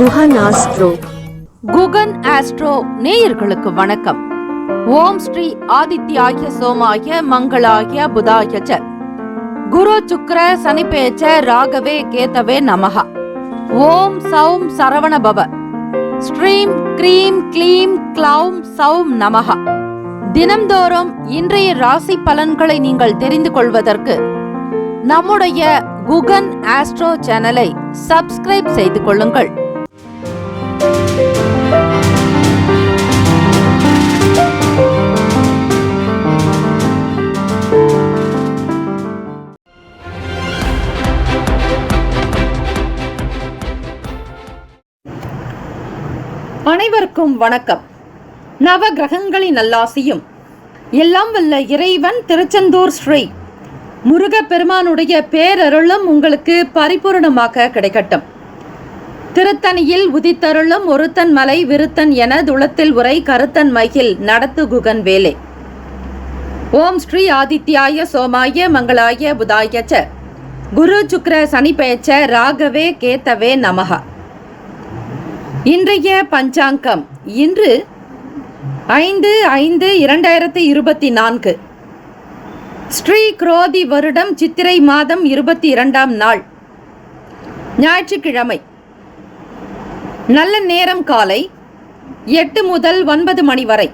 Guhan astro. Guhan astro நேயர்களுக்கு வணக்கம். ஓம் ஸ்ரீ ஆதித்யாய சோமாய மங்களாய புதாய ச குரு சுக்ர சனிபேச்ச ராகவே கேதவே நமஹ. ஓம் சௌம் சரவண பவ. ஸ்ரீம் க்ரீம் க்ளீம் க்ளௌம் சௌம் நமஹ. தினம்தோறும் இன்றைய ராசி பலன்களை நீங்கள் தெரிந்து கொள்வதற்கு நம்முடைய குகன் ஆஸ்ட்ரோ சேனலை சப்ஸ்கிரைப் செய்து கொள்ளுங்கள். அனைவருக்கும் வணக்கம். நவ கிரகங்களின் நல்லாசியும் எல்லாம் வல்ல இறைவன் திருச்செந்தூர் ஸ்ரீ முருகப்பெருமானுடைய பேரருளும் உங்களுக்கு பரிபூர்ணமாக கிடைக்கட்டும். திருத்தணியில் உதித்தருளும் ஒருத்தன் மலை விருத்தன் என துளத்தில் உரை கருத்தன் மகில் நடத்து குகன் வேலே. ஓம் ஸ்ரீ ஆதித்யாய சோமாய மங்களாய புதாய ச குரு சுக்ர சனிபேச்ச ராகவே கேதவே நமஹ. இன்றைய பஞ்சாங்கம் இன்று 5/5/2024 ஸ்ரீ குரோதி வருடம் சித்திரை மாதம் 22ஆம் நாள் ஞாயிற்றுக்கிழமை. நல்ல நேரம் காலை 8 முதல் 9 மணி வரை,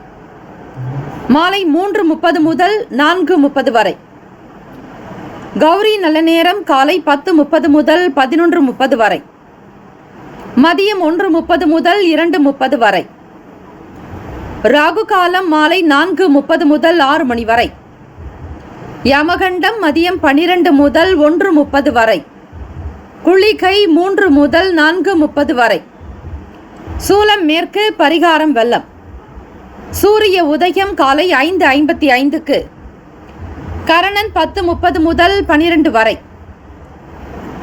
மாலை 3:30 முதல் 4:30 வரை. கௌரி நல்ல நேரம் காலை 10:30 முதல் 11:30 வரை, மதியம் 1:30 முதல் 2:30 வரை. ராகு காலம் மாலை 4:30 முதல் 6 மணி வரை. யமகண்டம் மதியம் 12 முதல் 1:30 வரை. குளிகை 3 முதல் 4:30 வரை. சூலம் மேற்கு, பரிகாரம் வெள்ளம். சூரிய உதயம் காலை 5:55க்கு. கரணன் 10:30 முதல் 12 வரை.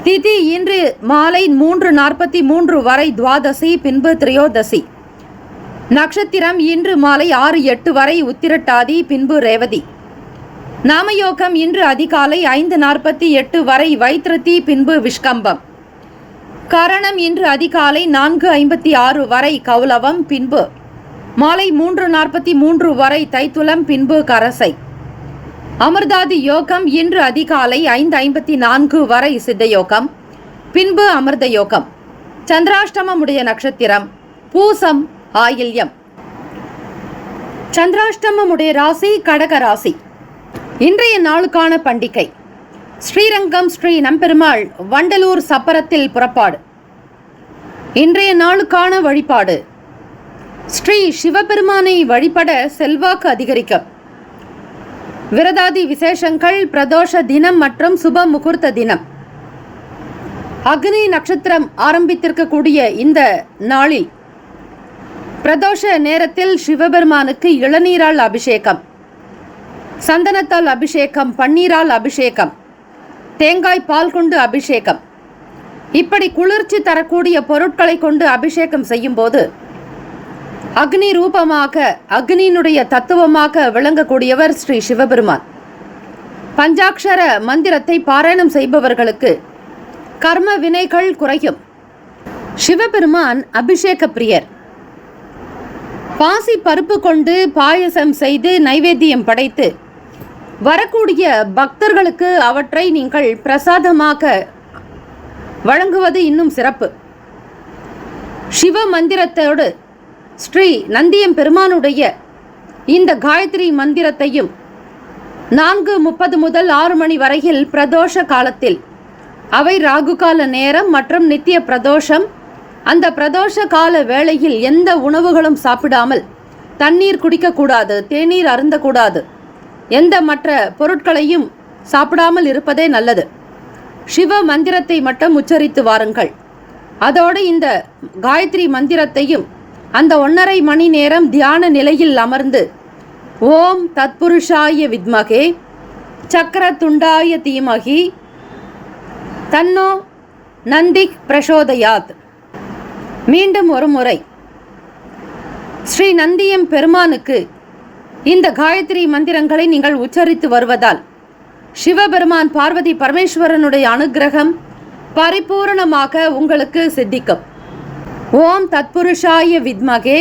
திதி இன்று மாலை 3:43 வரை துவாதசி, பின்பு திரையோதசி. நட்சத்திரம் இன்று மாலை 6:08 வரை உத்திரட்டாதி, பின்பு ரேவதி. நாமயோகம் இன்று அதிகாலை 5:48 வரை வைத்திருதி, பின்பு விஷ்கம்பம். கரணம் இன்று அதிகாலை 4:56 வரை கௌலவம், பின்பு மாலை 3:43 வரை தைத்துலம், பின்பு கரசை. அமிர்தாதி யோகம் இன்று அதிகாலை 5:54 வரை சித்தயோகம், பின்பு அமிர்த யோகம். சந்திராஷ்டமமுடைய நட்சத்திரம் பூசம், ஆயில்யம். சந்திராஷ்டமமுடைய ராசி கடக ராசி. இன்றைய நாளுக்கான பண்டிகை ஸ்ரீரங்கம் ஸ்ரீ நம்பெருமாள் வண்டலூர் சப்பரத்தில் புறப்பாடு. இன்றைய நாளுக்கான வழிபாடு ஸ்ரீ சிவபெருமானை வழிபட செல்வாக்கு அதிகரிக்கும். விரதாதி விசேஷங்கள் பிரதோஷ தினம் மற்றும் சுப முகூர்த்த தினம். அக்னி நட்சத்திரம் ஆரம்பித்திருக்கக்கூடிய இந்த நாளில் பிரதோஷ நேரத்தில் சிவபெருமானுக்கு இளநீரால் அபிஷேகம், சந்தனத்தால் அபிஷேகம், பன்னீரால் அபிஷேகம், தேங்காய் பால் கொண்டு அபிஷேகம், இப்படி குளிர்ச்சி தரக்கூடிய பொருட்களை கொண்டு அபிஷேகம் செய்யும் போது அக்னி ரூபமாக, அக்னியினுடைய தத்துவமாக விளங்கக்கூடியவர் ஸ்ரீ சிவபெருமான். பஞ்சாட்சர மந்திரத்தை பாராயணம் செய்பவர்களுக்கு கர்ம வினைகள் குறையும். சிவபெருமான் அபிஷேக பிரியர். பாசி பருப்பு கொண்டு பாயசம் செய்து நைவேத்தியம் படைத்து வரக்கூடிய பக்தர்களுக்கு அவற்றை நீங்கள் பிரசாதமாக வழங்குவது இன்னும் சிறப்பு. சிவ மந்திரத்தோடு ஸ்ரீ நந்தியம் பெருமானுடைய இந்த காயத்ரி மந்திரத்தையும் 4:30 முதல் 6 மணி வரையில் பிரதோஷ காலத்தில், அவை ராகுகால நேரம் மற்றும் நித்திய பிரதோஷம். அந்த பிரதோஷ கால வேளையில் எந்த உணவுகளும் சாப்பிடாமல், தண்ணீர் குடிக்கக்கூடாது, தேநீர் அருந்தக்கூடாது, எந்த மற்ற பொருட்களையும் சாப்பிடாமல் இருப்பதே நல்லது. சிவ மந்திரத்தை மட்டும் உச்சரித்து வாருங்கள். அதோடு இந்த காயத்ரி மந்திரத்தையும் அந்த 1.5 மணி நேரம் தியான நிலையில் அமர்ந்து ஓம் தத்புருஷாய வித்மகே சக்கரதுண்டாய தீமகி தன்னோ நந்திக் பிரசோதயாத். மீண்டும் ஒரு முறை ஸ்ரீ நந்தியம் பெருமானுக்கு இந்த காயத்ரி மந்திரங்களை நீங்கள் உச்சரித்து வருவதால் சிவபெருமான் பார்வதி பரமேஸ்வரனுடைய அனுக்கிரகம் பரிபூரணமாக உங்களுக்கு சித்திக்கும். ஓம் தத்புருஷாய வித்மகே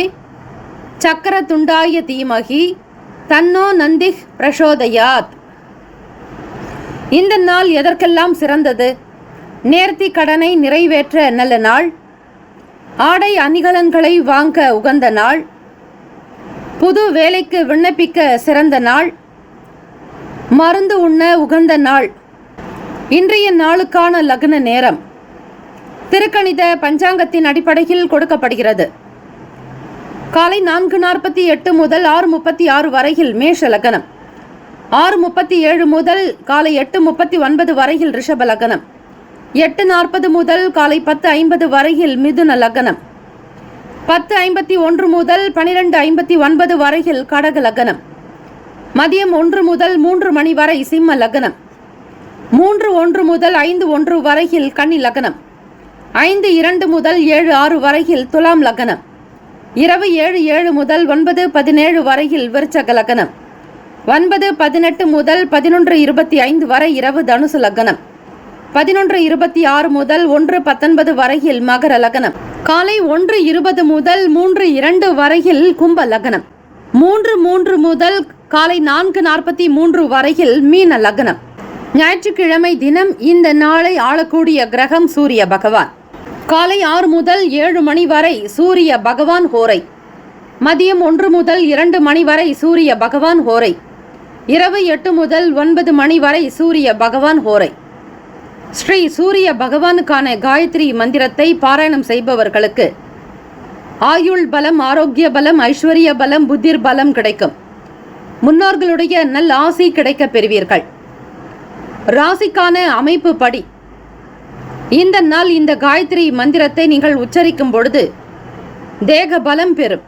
சக்கரதுண்டாய தீமகி தன்னோ நந்திஹ் பிரசோதயாத். இந்த நாள் எதற்கெல்லாம் சிறந்தது? நேர்த்தி கடனை நிறைவேற்ற நல்ல நாள், ஆடை அணிகலன்களை வாங்க உகந்த நாள், புது வேலைக்கு விண்ணப்பிக்க சிறந்த நாள், மருந்து உண்ண உகந்த நாள். இன்றைய நாளுக்கான லக்ன நேரம் திருக்கணித பஞ்சாங்கத்தின் அடிப்படையில் கொடுக்கப்படுகிறது. காலை 4:48 முதல் 6:36 வரையில் மேஷ லக்னம், 6:37 முதல் காலை 8:39 வரையில் ரிஷப லக்னம், 8:40 முதல் காலை 10:50 வரையில் மிதுன லக்னம், 10:51 முதல் 12:59 வரையில் கடக லக்னம், மதியம் 1 முதல் 3 மணி வரை சிம்ம லக்னம், 3:01 முதல் 5:01 வரையில் கன்னி லக்னம், 5:02 முதல் 7:06 வரையில் துலாம் லக்னம், இரவு 7:07 முதல் 9:17 வரையில் விருச்சக லக்னம், 9:18 முதல் 11:25 வரை இரவு தனுசு லக்னம், 11:26 முதல் 1:19 வரையில் மகர லக்னம், காலை 1:20 முதல் 3:02 வரையில் கும்ப லக்னம், 3:03 முதல் காலை 4:43 வரையில் மீன லக்னம். ஞாயிற்றுக்கிழமை தினம் இந்த நாளை ஆளக்கூடிய கிரகம் சூரிய பகவான். காலை 6 முதல் 7 மணி வரை சூரிய பகவான் ஹோரை, மதியம் 1 முதல் 2 மணி வரை சூரிய பகவான் ஹோரை, இரவு 8 முதல் 9 மணி வரை சூரிய பகவான் ஹோரை. ஸ்ரீ சூரிய பகவானுக்கான காயத்ரி மந்திரத்தை பாராயணம் செய்பவர்களுக்கு ஆயுள் பலம், ஆரோக்கிய பலம், ஐஸ்வர்ய பலம், புத்திர் பலம் கிடைக்கும். முன்னோர்களுடைய நல் ஆசி கிடைக்க பெறுவீர்கள். ராசிக்கான அமைப்பு படி இந்த நாள் இந்த காயத்ரி மந்திரத்தை நீங்கள் உச்சரிக்கும் பொழுது தேக பலம் பெறும்.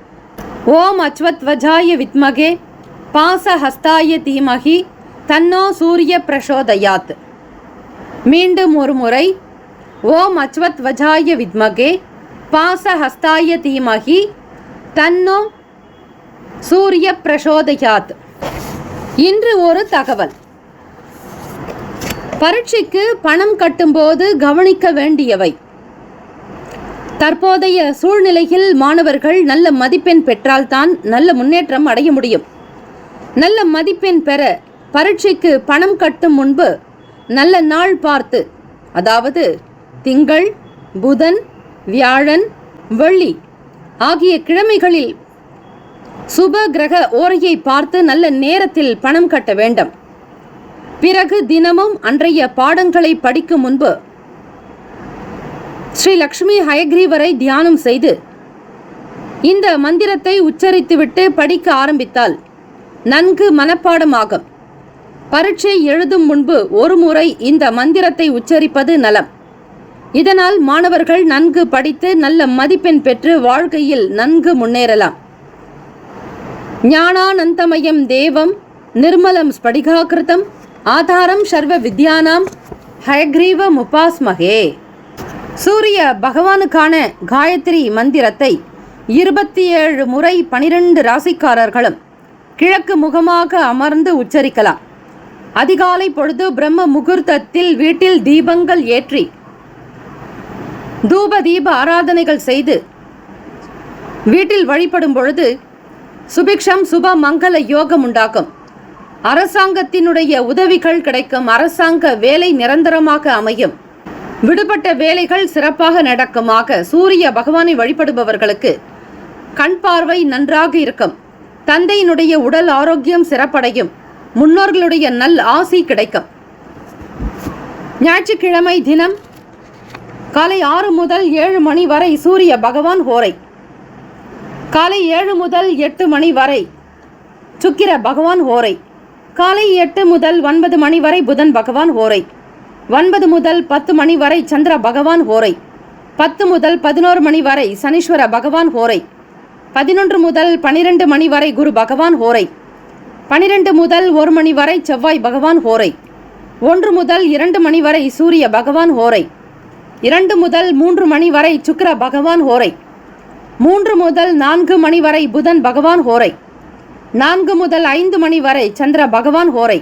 ஓம் அச்வத்வஜாய வித்மகே பாசஹஸ்தாய தீமகி தன்னோ சூரிய பிரசோதயாத். மீண்டும் ஒரு முறை, ஓம் அச்வத்வஜாய வித்மகே பாசஹஸ்தாய தீமகி தன்னோ சூரிய பிரசோதயாத். இன்று ஒரு தகவல். பரீட்சைக்கு பணம் கட்டும்போது கவனிக்க வேண்டியவை. தற்போதைய சூழ்நிலையில் மாணவர்கள் நல்ல மதிப்பெண் பெற்றால்தான் நல்ல முன்னேற்றம் அடைய முடியும். நல்ல மதிப்பெண் பெற பரீட்சைக்கு பணம் கட்டும் முன்பு நல்ல நாள் பார்த்து, அதாவது திங்கள், புதன், வியாழன், வெள்ளி ஆகிய கிழமைகளில் சுப கிரக ஓரையை பார்த்து நல்ல நேரத்தில் பணம் கட்ட வேண்டும். பிறகு தினமும் அன்றைய பாடங்களை படிக்கும் முன்பு ஸ்ரீ லக்ஷ்மி ஹயக்ரீவரை தியானம் செய்து இந்த மந்திரத்தை உச்சரித்துவிட்டு படிக்க ஆரம்பித்தால் நன்கு மனப்பாடமாகும். பரீட்சை எழுதும் முன்பு ஒரு முறை இந்த மந்திரத்தை உச்சரிப்பது நலம். இதனால் மாணவர்கள் நன்கு படித்து நல்ல மதிப்பெண் பெற்று வாழ்க்கையில் நன்கு முன்னேறலாம். ஞானானந்தமயம் தேவம் நிர்மலம் ஸ்படிகாகிருதம் ஆதாரம் சர்வ வித்யானாம் ஹயக்ரீவ முபாஸ்மகே. சூரிய பகவானுக்கான காயத்ரி மந்திரத்தை 27 முறை 12 ராசிக்காரர்களும் கிழக்கு முகமாக அமர்ந்து உச்சரிக்கலாம். அதிகாலை பொழுது பிரம்ம முகூர்த்தத்தில் வீட்டில் தீபங்கள் ஏற்றி தூப தீப ஆராதனைகள் செய்து வீட்டில் வழிபடும் பொழுது சுபிக்ஷம் சுப மங்கள யோகம் உண்டாகும். அரசாங்கத்தினுடைய உதவிகள் கிடைக்கும். அரசாங்க வேலை நிரந்தரமாக அமையும். விடுபட்ட வேலைகள் சிறப்பாக நடக்குமாக. சூரிய பகவானை வழிபடுபவர்களுக்கு கண் பார்வை நன்றாக இருக்கும். தந்தையினுடைய உடல் ஆரோக்கியம் சிறப்படையும். முன்னோர்களுடைய நல் ஆசி கிடைக்கும். ஞாயிற்றுக்கிழமை தினம் காலை 6 முதல் 7 மணி வரை சூரிய பகவான் ஹோரை, காலை 7 முதல் 8 மணி வரை சுக்கிர பகவான் ஹோரை, காலை 8 முதல் 9 மணி வரை புதன் பகவான் ஹோரை, 9 முதல் 10 மணி வரை சந்திர பகவான் ஹோரை, 10 முதல் 11 மணி வரை சனீஸ்வர பகவான் ஹோரை, 11 முதல் 12 மணி வரை குரு பகவான் ஹோரை, 12 முதல் 1 மணி வரை செவ்வாய் பகவான் ஹோரை, 1 முதல் 2 மணி வரை சூரிய பகவான் ஹோரை, 2 முதல் 3 மணி வரை சுக்கிர பகவான் ஹோரை, 3 முதல் 4 மணி வரை புதன் பகவான் ஹோரை, 4 முதல் 5 மணி வரை சந்திர பகவான் ஹோரை,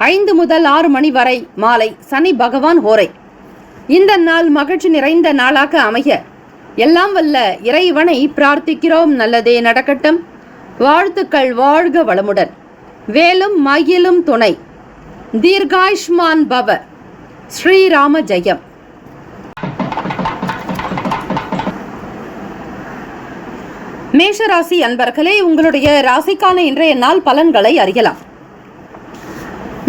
5 முதல் 6 மணி வரை மாலை சனி பகவான் ஹோரை. இந்த நாள் மகிழ்ச்சி நிறைந்த நாளாக அமைய எல்லாம் வல்ல இறைவனை பிரார்த்திக்கிறோம். நல்லதே நடக்கட்டும். வாழ்த்துக்கள். வாழ்க வளமுடன். வேலும் மயிலும் துணை. தீர்காயுஷ்மான் பவ. ஸ்ரீராம ஜெயம். மேஷராசி அன்பர்களே, உங்களுடைய ராசிக்கான இன்றைய நாள் பலன்களை அறியலாம்.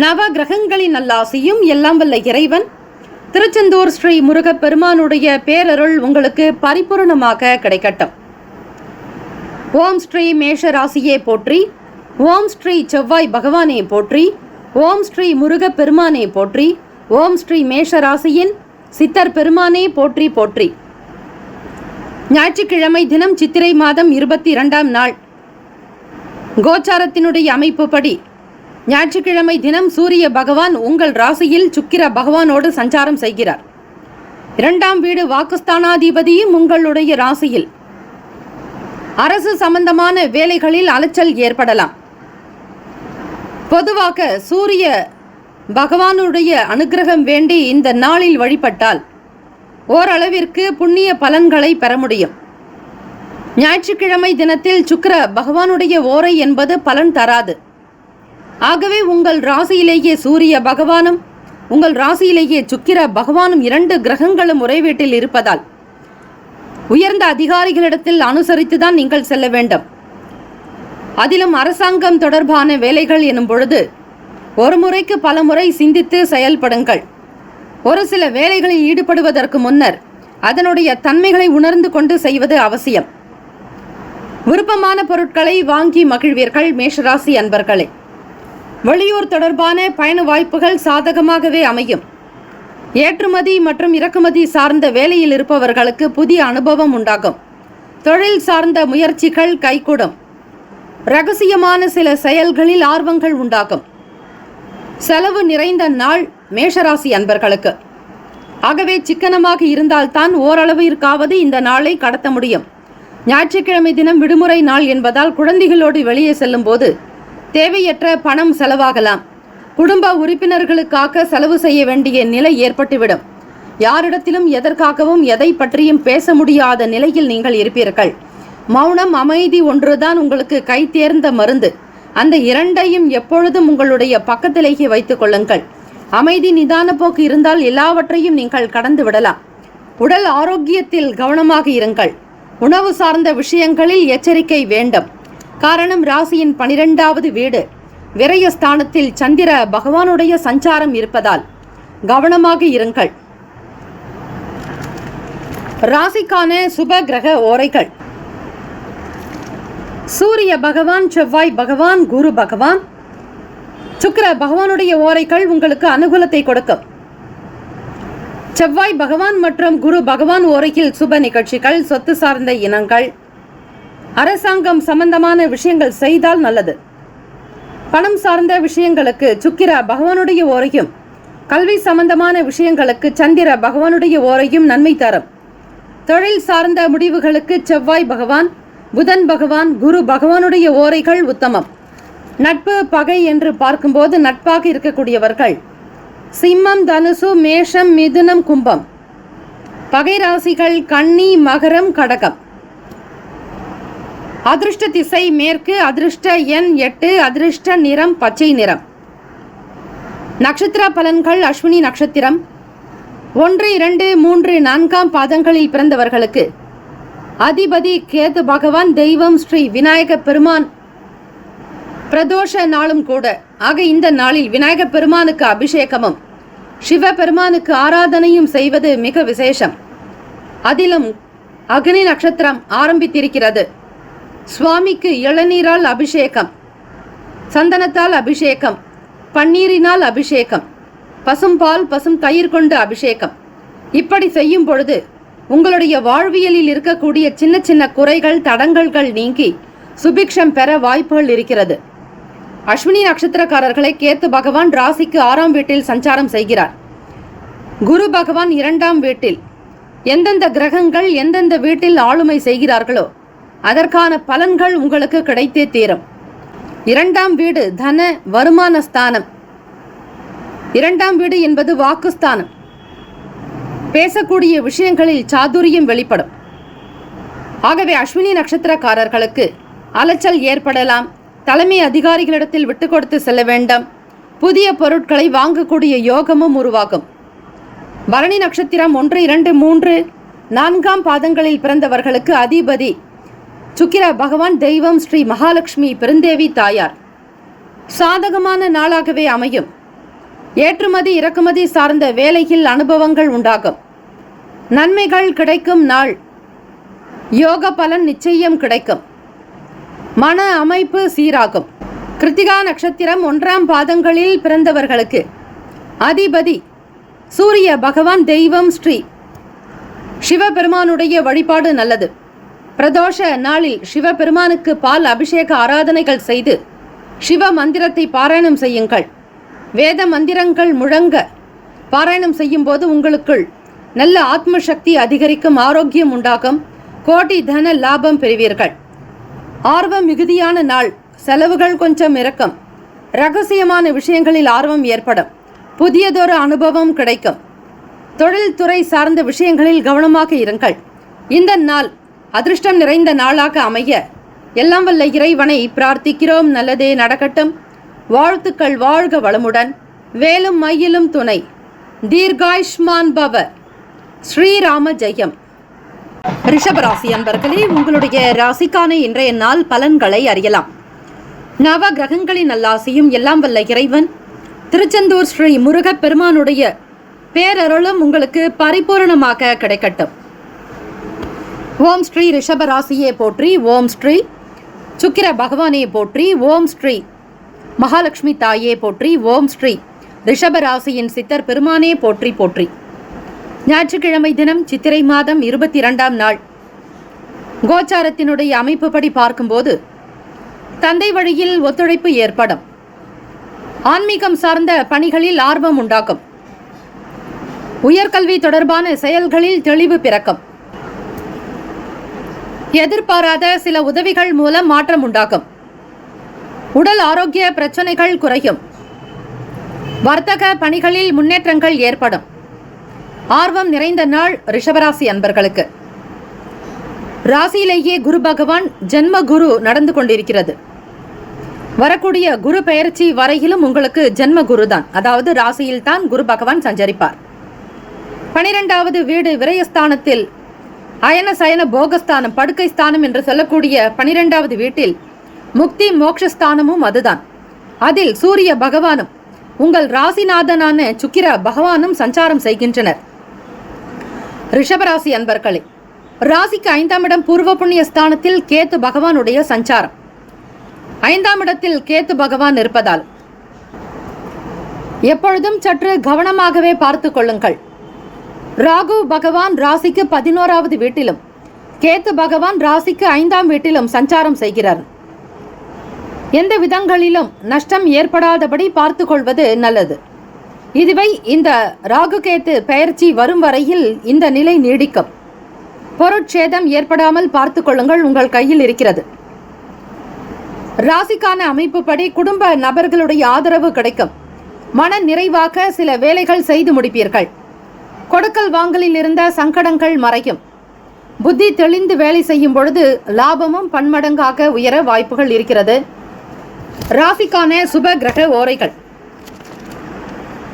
நவ கிரகங்களின் நல்லாசியும் எல்லாம் வல்ல இறைவன் திருச்செந்தூர் ஸ்ரீ முருகப்பெருமானுடைய பேரருள் உங்களுக்கு பரிபூர்ணமாக கிடைக்கட்டும். ஓம் ஸ்ரீ மேஷராசியே போற்றி. ஓம் ஸ்ரீ செவ்வாய் பகவானே போற்றி. ஓம் ஸ்ரீ முருகப்பெருமானே போற்றி. ஓம் ஸ்ரீ மேஷராசியின் சித்தர் பெருமானே போற்றி போற்றி. ஞாயிற்றுக்கிழமை தினம் சித்திரை மாதம் 22ஆம் நாள். கோச்சாரத்தினுடைய அமைப்புப்படி ஞாயிற்றுக்கிழமை தினம் சூரிய பகவான் உங்கள் ராசியில் சுக்கிர பகவானோடு சஞ்சாரம் செய்கிறார். 2ஆம் வீடு வாக்குஸ்தானாதிபதியும் உங்களுடைய ராசியில். அரசு சம்பந்தமான வேலைகளில் அலைச்சல் ஏற்படலாம். பொதுவாக சூரிய பகவானுடைய அனுகிரகம் வேண்டி இந்த நாளில் வழிபட்டால் ஓரளவிற்கு புண்ணிய பலன்களை பெற முடியும். ஞாயிற்றுக்கிழமை தினத்தில் சுக்கிர பகவானுடைய ஓரை என்பது பலன் தராது. ஆகவே உங்கள் ராசியிலேயே சூரிய பகவானும் உங்கள் ராசியிலேயே சுக்கிர பகவானும் 2 கிரகங்களும் ஒரே வீட்டில் இருப்பதால் உயர்ந்த அதிகாரிகளிடத்தில் அனுசரித்துதான் நீங்கள் செல்ல வேண்டும். அதிலும் அரசாங்கம் தொடர்பான வேலைகள் எனும் பொழுது ஒரு முறைக்கு பல முறை சிந்தித்து செயல்படுங்கள். ஒரு சில வேலைகளில் ஈடுபடுவதற்கு முன்னர் அதனுடைய தன்மைகளை உணர்ந்து கொண்டு செய்வது அவசியம். விருப்பமான பொருட்களை வாங்கி மகிழ்வீர்கள். மேஷராசி அன்பர்களே, வெளியூர் தொடர்பான பயண வாய்ப்புகள் சாதகமாகவே அமையும். ஏற்றுமதி மற்றும் இறக்குமதி சார்ந்த வேலையில் இருப்பவர்களுக்கு புதிய அனுபவம் உண்டாகும். தொழில் சார்ந்த முயற்சிகள் கைகூடும். ரகசியமான சில செயல்களில் ஆர்வங்கள் உண்டாகும். செலவு நிறைந்த நாள் மேஷராசி அன்பர்களுக்கு. ஆகவே சிக்கனமாக இருந்தால்தான் ஓரளவிற்காவது இந்த நாளை கடத்த முடியும். ஞாயிற்றுக்கிழமை தினம் விடுமுறை நாள் என்பதால் குழந்தைகளோடு வெளியே செல்லும் போது தேவையற்ற பணம் செலவாகலாம். குடும்ப உறுப்பினர்களுக்காக செலவு செய்ய வேண்டிய நிலை ஏற்பட்டுவிடும். யாரிடத்திலும் எதற்காகவும் எதை பற்றியும் பேச முடியாத நிலையில் நீங்கள் இருப்பீர்கள். மௌனம், அமைதி ஒன்றுதான் உங்களுக்கு கை தேர்ந்த மருந்து. அந்த 2ஐயும் எப்பொழுதும் உங்களுடைய பக்கத்திலேயே வைத்துக் கொள்ளுங்கள். அமைதி, நிதான போக்கு இருந்தால் எல்லாவற்றையும் நீங்கள் கடந்து விடலாம். உடல் ஆரோக்கியத்தில் கவனமாக இருங்கள். உணவு சார்ந்த விஷயங்களில் எச்சரிக்கை வேண்டும். காரணம், ராசியின் 12வது வீடு விரயஸ்தானத்தில் சந்திர பகவானுடைய சஞ்சாரம் இருப்பதால் கவனமாக இருங்கள். ராசிக்கான சுப கிரக ஓரைகள். சூரிய பகவான், செவ்வாய் பகவான், குரு பகவான், சுக்கிர பகவானுடைய ஓரைகள் உங்களுக்கு அனுகூலத்தை கொடுக்கும். செவ்வாய் பகவான் மற்றும் குரு பகவான் ஓரையில் சுப நிகழ்ச்சிகள், சொத்து சார்ந்த இனங்கள், அரசாங்கம் சம்பந்தமான விஷயங்கள் செய்தால் நல்லது. பணம் சார்ந்த விஷயங்களுக்கு சுக்கிர பகவானுடைய ஓரையும், கல்வி சம்பந்தமான விஷயங்களுக்கு சந்திர பகவானுடைய ஓரையும் நன்மை தரும். தொழில் சார்ந்த முடிவுகளுக்கு செவ்வாய் பகவான், புதன் பகவான், குரு பகவானுடைய ஓரைகள் உத்தமம். நட்பு பகை என்று பார்க்கும்போது நட்பாக இருக்கக்கூடியவர்கள் சிம்மம், தனுசு, மேஷம், மிதுனம், கும்பம். பகை ராசிகள் கன்னி, மகரம், கடகம். அதிர்ஷ்ட திசை மேற்கு. அதிர்ஷ்ட எண் 8. அதிர்ஷ்ட நிறம் பச்சை நிறம். நட்சத்திர பலன்கள். அஸ்வினி நட்சத்திரம் 1, 2, 3, 4ஆம் பாதங்களில் பிறந்தவர்களுக்கு அதிபதி கேது பகவான், தெய்வம் ஸ்ரீ விநாயக பெருமான். பிரதோஷ நாளும் கூட. ஆக இந்த நாளில் விநாயக பெருமானுக்கு அபிஷேகமும் சிவ பெருமானுக்கு ஆராதனையும் செய்வது மிக விசேஷம். அதிலும் அக்னி நட்சத்திரம் ஆரம்பித்திருக்கிறது. சுவாமிக்கு இளநீரால் அபிஷேகம், சந்தனத்தால் அபிஷேகம், பன்னீரினால் அபிஷேகம், பசும்பால், பசும் தயிர் கொண்டு அபிஷேகம். இப்படி செய்யும் பொழுது உங்களுடைய வாழ்வியலில் இருக்கக்கூடிய சின்ன சின்ன குறைகள், தடங்கல்கள் நீங்கி சுபிக்ஷம் பெற வாய்ப்புகள் இருக்கிறது. அஸ்வினி நட்சத்திரக்காரர்களை கேத்து பகவான் ராசிக்கு 6ஆம் வீட்டில் சஞ்சாரம் செய்கிறார். குரு பகவான் 2ஆம் வீட்டில். எந்தெந்த கிரகங்கள் எந்தெந்த வீட்டில் ஆளுமை செய்கிறார்களோ அதற்கான பலன்கள் உங்களுக்கு கிடைத்தே தீரும். 2ஆம் வீடு தன வருமான ஸ்தானம். 2ஆம் வீடு என்பது வாக்குஸ்தானம். பேசக்கூடிய விஷயங்களில் சாதுரியம் வெளிப்படும். ஆகவே அஸ்வினி நட்சத்திரக்காரர்களுக்கு அலைச்சல் ஏற்படலாம். தலைமை அதிகாரிகளிடத்தில் விட்டு கொடுத்து செல்ல வேண்டாம். புதிய பொருட்களை வாங்கக்கூடிய யோகமும் உருவாகும். பரணி நட்சத்திரம் 1, 2, 3, 4ஆம் பாதங்களில் பிறந்தவர்களுக்கு அதிபதி சுக்கிர பகவான், தெய்வம் ஸ்ரீ மகாலட்சுமி பெருந்தேவி தாயார். சாதகமான நாளாகவே அமையும். ஏற்றுமதி இறக்குமதி சார்ந்த வேலையில் அனுபவங்கள் உண்டாகும். நன்மைகள் கிடைக்கும் நாள். யோக பலன் நிச்சயம் கிடைக்கும். மன அமைப்பு சீராகும். கிருத்திகா நட்சத்திரம் 1ஆம் பாதங்களில் பிறந்தவர்களுக்கு அதிபதி சூரிய பகவான், தெய்வம் ஸ்ரீ சிவபெருமானுடைய வழிபாடு நல்லது. பிரதோஷ நாளில் சிவபெருமானுக்கு பால் அபிஷேக ஆராதனைகள் செய்து சிவ மந்திரத்தை பாராயணம் செய்யுங்கள். வேத மந்திரங்கள் முழங்க பாராயணம் செய்யும் போது உங்களுக்குள் நல்ல ஆத்ம சக்தி அதிகரிக்கும். ஆரோக்கியம் உண்டாகும். கோடி தன லாபம் பெறுவீர்கள். ஆர்வம் மிகுதியான நாள். செலவுகள் கொஞ்சம் இறக்கும். ரகசியமான விஷயங்களில் ஆர்வம் ஏற்படும். புதியதொரு அனுபவம் கிடைக்கும். தொழில்துறை சார்ந்த விஷயங்களில் கவனமாக இருங்கள். இந்த நாள் அதிர்ஷ்டம் நிறைந்த நாளாக அமைய எல்லாம் வல்ல இறைவனை பிரார்த்திக்கிறோம். நல்லதே நடக்கட்டும். வாழ்த்துக்கள். வாழ்க வளமுடன். வேலும் மயிலும் துணை. தீர்காயுஷ்மான் பவ. ஸ்ரீராம ஜெயம். ரிஷபராசி அன்பர்களே, உங்களுடைய ராசிக்கான இன்றைய நாள் பலன்களை அறியலாம். நவ கிரகங்களின் நல்லாசியும் எல்லாம் வல்ல இறைவன் திருச்செந்தூர் ஸ்ரீ முருகப் பெருமானுடைய பேரருளும் உங்களுக்கு பரிபூர்ணமாக கிடைக்கட்டும். ஓம் ஸ்ரீ ரிஷபராசியே போற்றி. ஓம் ஸ்ரீ சுக்கிர பகவானே போற்றி. ஓம் ஸ்ரீ மகாலட்சுமி தாயே போற்றி. ஓம் ஸ்ரீ ரிஷபராசியின் சித்தர் பெருமானே போற்றி போற்றி. ஞாயிற்றுக்கிழமை தினம் சித்திரை மாதம் 22ஆம் நாள். கோச்சாரத்தினுடைய அமைப்புப்படி பார்க்கும்போது தந்தை வழியில் ஒத்துழைப்பு ஏற்படும். ஆன்மீகம் சார்ந்த பணிகளில் ஆர்வம் உண்டாகும். உயர்கல்வி தொடர்பான செயல்களில் தெளிவு பிறக்கும். எதிர்பாராத சில உதவிகள் மூலம் மாற்றம் உண்டாகும். உடல் ஆரோக்கிய பிரச்சனைகள் குறையும். வர்த்தக பணிகளில் முன்னேற்றங்கள் ஏற்படும். ஆர்வம் நிறைந்த நாள் ரிஷபராசி அன்பர்களுக்கு. ராசியிலேயே குரு பகவான் ஜென்ம குரு நடந்து கொண்டிருக்கிறது. வரக்கூடிய குரு பெயர்ச்சி வரையிலும் உங்களுக்கு ஜென்ம குரு தான், அதாவது ராசியில் தான் குரு பகவான் சஞ்சரிப்பார். 12வது வீடு விரயஸ்தானத்தில் அயன சயன போகஸ்தானம், படுக்கை ஸ்தானம் என்று சொல்லக்கூடிய 12வது வீட்டில் முக்தி மோட்சஸ்தானமும் அதுதான். அதில் சூரிய பகவானும் உங்கள் ராசிநாதனான சுக்கிர பகவானும் சஞ்சாரம் செய்கின்றனர். ரிஷபராசி அன்பர்களே, ராசிக்கு 5ஆம் இடம் பூர்வ புண்ணிய ஸ்தானத்தில் கேத்து பகவானுடைய சஞ்சாரம். 5ஆம் இடத்தில் கேத்து பகவான் இருப்பதால் எப்பொழுதும் சற்று கவனமாகவே பார்த்து கொள்ளுங்கள். ராகு பகவான் ராசிக்கு 11வது வீட்டிலும் கேத்து பகவான் ராசிக்கு 5ஆம் வீட்டிலும் சஞ்சாரம் செய்கிறார். எந்த விதங்களிலும் நஷ்டம் ஏற்படாதபடி பார்த்து கொள்வது நல்லது. இதுவே இந்த ராகு கேத்து பெயர்ச்சி வரும் வரையில் இந்த நிலை நீடிக்கும். பொருட்சேதம் ஏற்படாமல் பார்த்து கொள்ளுங்கள், உங்கள் கையில் இருக்கிறது. ராசிக்கான அமைப்புப்படி குடும்ப நபர்களுடைய ஆதரவு கிடைக்கும். மன நிறைவாக சில வேலைகள் செய்து முடிப்பீர்கள். கொடுக்கல் வாங்கலில் இருந்த சங்கடங்கள் மறையும். புத்தி தெளிந்து வேலை செய்யும் பொழுது லாபமும் பன்மடங்காக உயர வாய்ப்புகள் இருக்கிறது. ராசிக்கான சுப கிரக ஓரைகள்: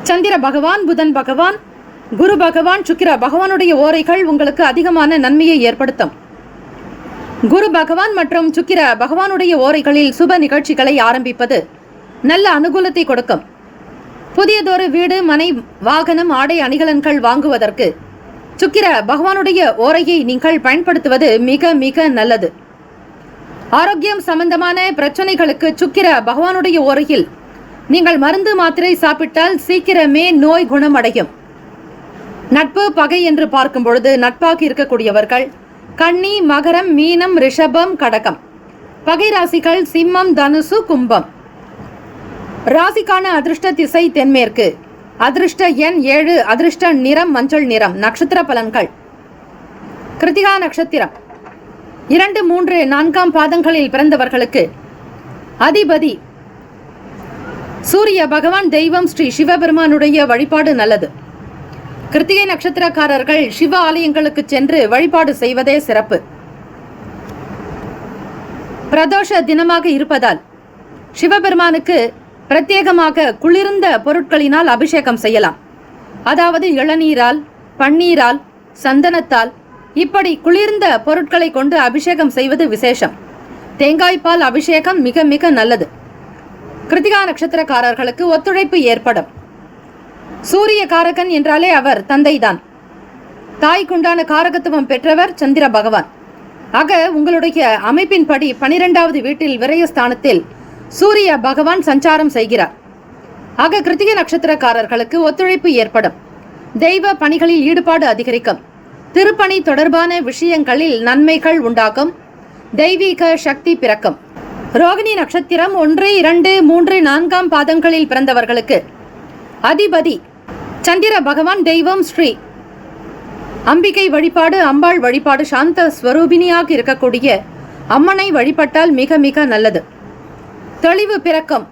சந்திர பகவான், புதன் பகவான், குரு பகவான், சுக்கிர பகவானுடைய ஓரைகள் உங்களுக்கு அதிகமான நன்மையை ஏற்படுத்தும். குரு பகவான் மற்றும் சுக்கிர பகவானுடைய ஓரைகளில் சுப நிகழ்ச்சிகளை ஆரம்பிப்பது நல்ல அனுகூலத்தை கொடுக்கும். புதியதொரு வீடு, மனை, வாகனம், ஆடை அணிகலன்கள் வாங்குவதற்கு சுக்கிர பகவானுடைய ஓரையை நீங்கள் பயன்படுத்துவது மிக மிக நல்லது. ஆரோக்கியம் சம்பந்தமான பிரச்சனைகளுக்கு சுக்கிர பகவானுடைய ஓரையில் நீங்கள் மருந்து மாத்திரை சாப்பிட்டால் சீக்கிரமே நோய் குணமடையும். நட்பு பகை என்று பார்க்கும் பொழுது நட்பாக இருக்கக்கூடியவர்கள் கன்னி, மகரம், மீனம், ரிஷபம், கடகம். பகை ராசிகள் சிம்மம், தனுசு, கும்பம். ராசிக்கான அதிர்ஷ்ட திசை தென்மேற்கு. அதிர்ஷ்ட எண் 7. அதிர்ஷ்ட நிறம் மஞ்சள் நிறம். நட்சத்திர பலன்கள்: கிருத்திகா நட்சத்திரம் 2, 3, 4ஆம் பாதங்களில் பிறந்தவர்களுக்கு அதிபதி சூரிய பகவான், தெய்வம் ஸ்ரீ சிவபெருமானுடைய வழிபாடு நல்லது. கிருத்திகை நட்சத்திரக்காரர்கள் சிவ ஆலயங்களுக்கு சென்று வழிபாடு செய்வதே சிறப்பு. பிரதோஷ தினமாக இருப்பதால் சிவபெருமானுக்கு பிரத்யேகமாக குளிர்ந்த பொருட்களினால் அபிஷேகம் செய்யலாம். அதாவது இளநீரால், பன்னீரால், சந்தனத்தால் இப்படி குளிர்ந்த பொருட்களை கொண்டு அபிஷேகம் செய்வது விசேஷம். தேங்காய்பால் அபிஷேகம் மிக மிக நல்லது. கிருத்திகா நட்சத்திரக்காரர்களுக்கு ஒத்துழைப்பு ஏற்படும். சூரிய காரகன் என்றாலே அவர் தந்தைதான். தாய்க்குண்டான காரகத்துவம் பெற்றவர் சந்திர பகவான். ஆக உங்களுடைய அமைப்பின்படி 12வது வீட்டில் விரயஸ்தானத்தில் சூரிய பகவான் சஞ்சாரம் செய்கிறார். ஆக கிருத்திகை நட்சத்திரக்காரர்களுக்கு ஒத்துழைப்பு ஏற்படும். தெய்வ பணிகளில் ஈடுபாடு அதிகரிக்கும். திருப்பணி தொடர்பான விஷயங்களில் நன்மைகள் உண்டாகும். தெய்வீக சக்தி பிறக்கும். ரோகிணி நட்சத்திரம் 1, 2, 3, 4 பாதங்களில் பிறந்தவர்களுக்கு அதிபதி சந்திர பகவான். தெய்வம் ஸ்ரீ அம்பிகை வழிபாடு, அம்பாள் வழிபாடு, சாந்த ஸ்வரூபிணியாக இருக்கக்கூடிய அம்மனை வழிபட்டால் மிக மிக நல்லது. தெளிவு பிறக்கும்.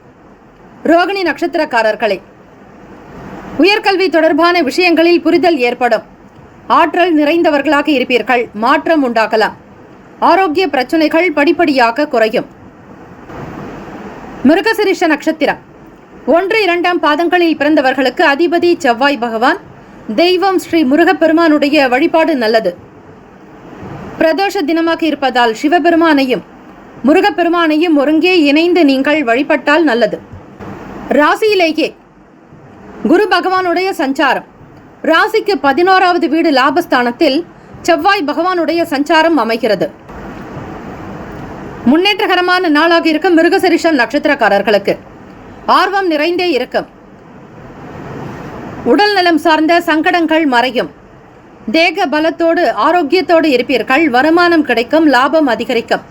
ரோகிணி நட்சத்திரக்காரர்களே, உயர்கல்வி தொடர்பான விஷயங்களில் புரிதல் ஏற்படும். ஆற்றல் நிறைந்தவர்களாக இருப்பீர்கள். மாற்றம் உண்டாகலாம். ஆரோக்கிய பிரச்சனைகள் படிப்படியாக குறையும். மிருகசிரிஷ நட்சத்திரம் 1, 2 பாதங்களில் பிறந்தவர்களுக்கு அதிபதி செவ்வாய் பகவான். தெய்வம் ஸ்ரீ முருகப்பெருமானுடைய வழிபாடு நல்லது. பிரதோஷ தினமாக இருப்பதால் சிவபெருமானையும் முருகப்பெருமானையும் ஒருங்கே இணைந்து நீங்கள் வழிபட்டால் நல்லது. ராசியிலேயே குரு பகவானுடைய சஞ்சாரம். ராசிக்கு 11வது வீடு லாபஸ்தானத்தில் செவ்வாய் பகவானுடைய சஞ்சாரம் அமைகிறது. முன்னேற்றகரமான நாளாக இருக்கும் மிருகசரிஷம் நட்சத்திரக்காரர்களுக்கு ஆர்வம் நிறைந்தே இருக்கும். உடல் நலம் சார்ந்த சங்கடங்கள் மறையும். தேக பலத்தோடு ஆரோக்கியத்தோடு இருப்பீர்கள். வருமானம் கிடைக்கும். லாபம் அதிகரிக்கும்.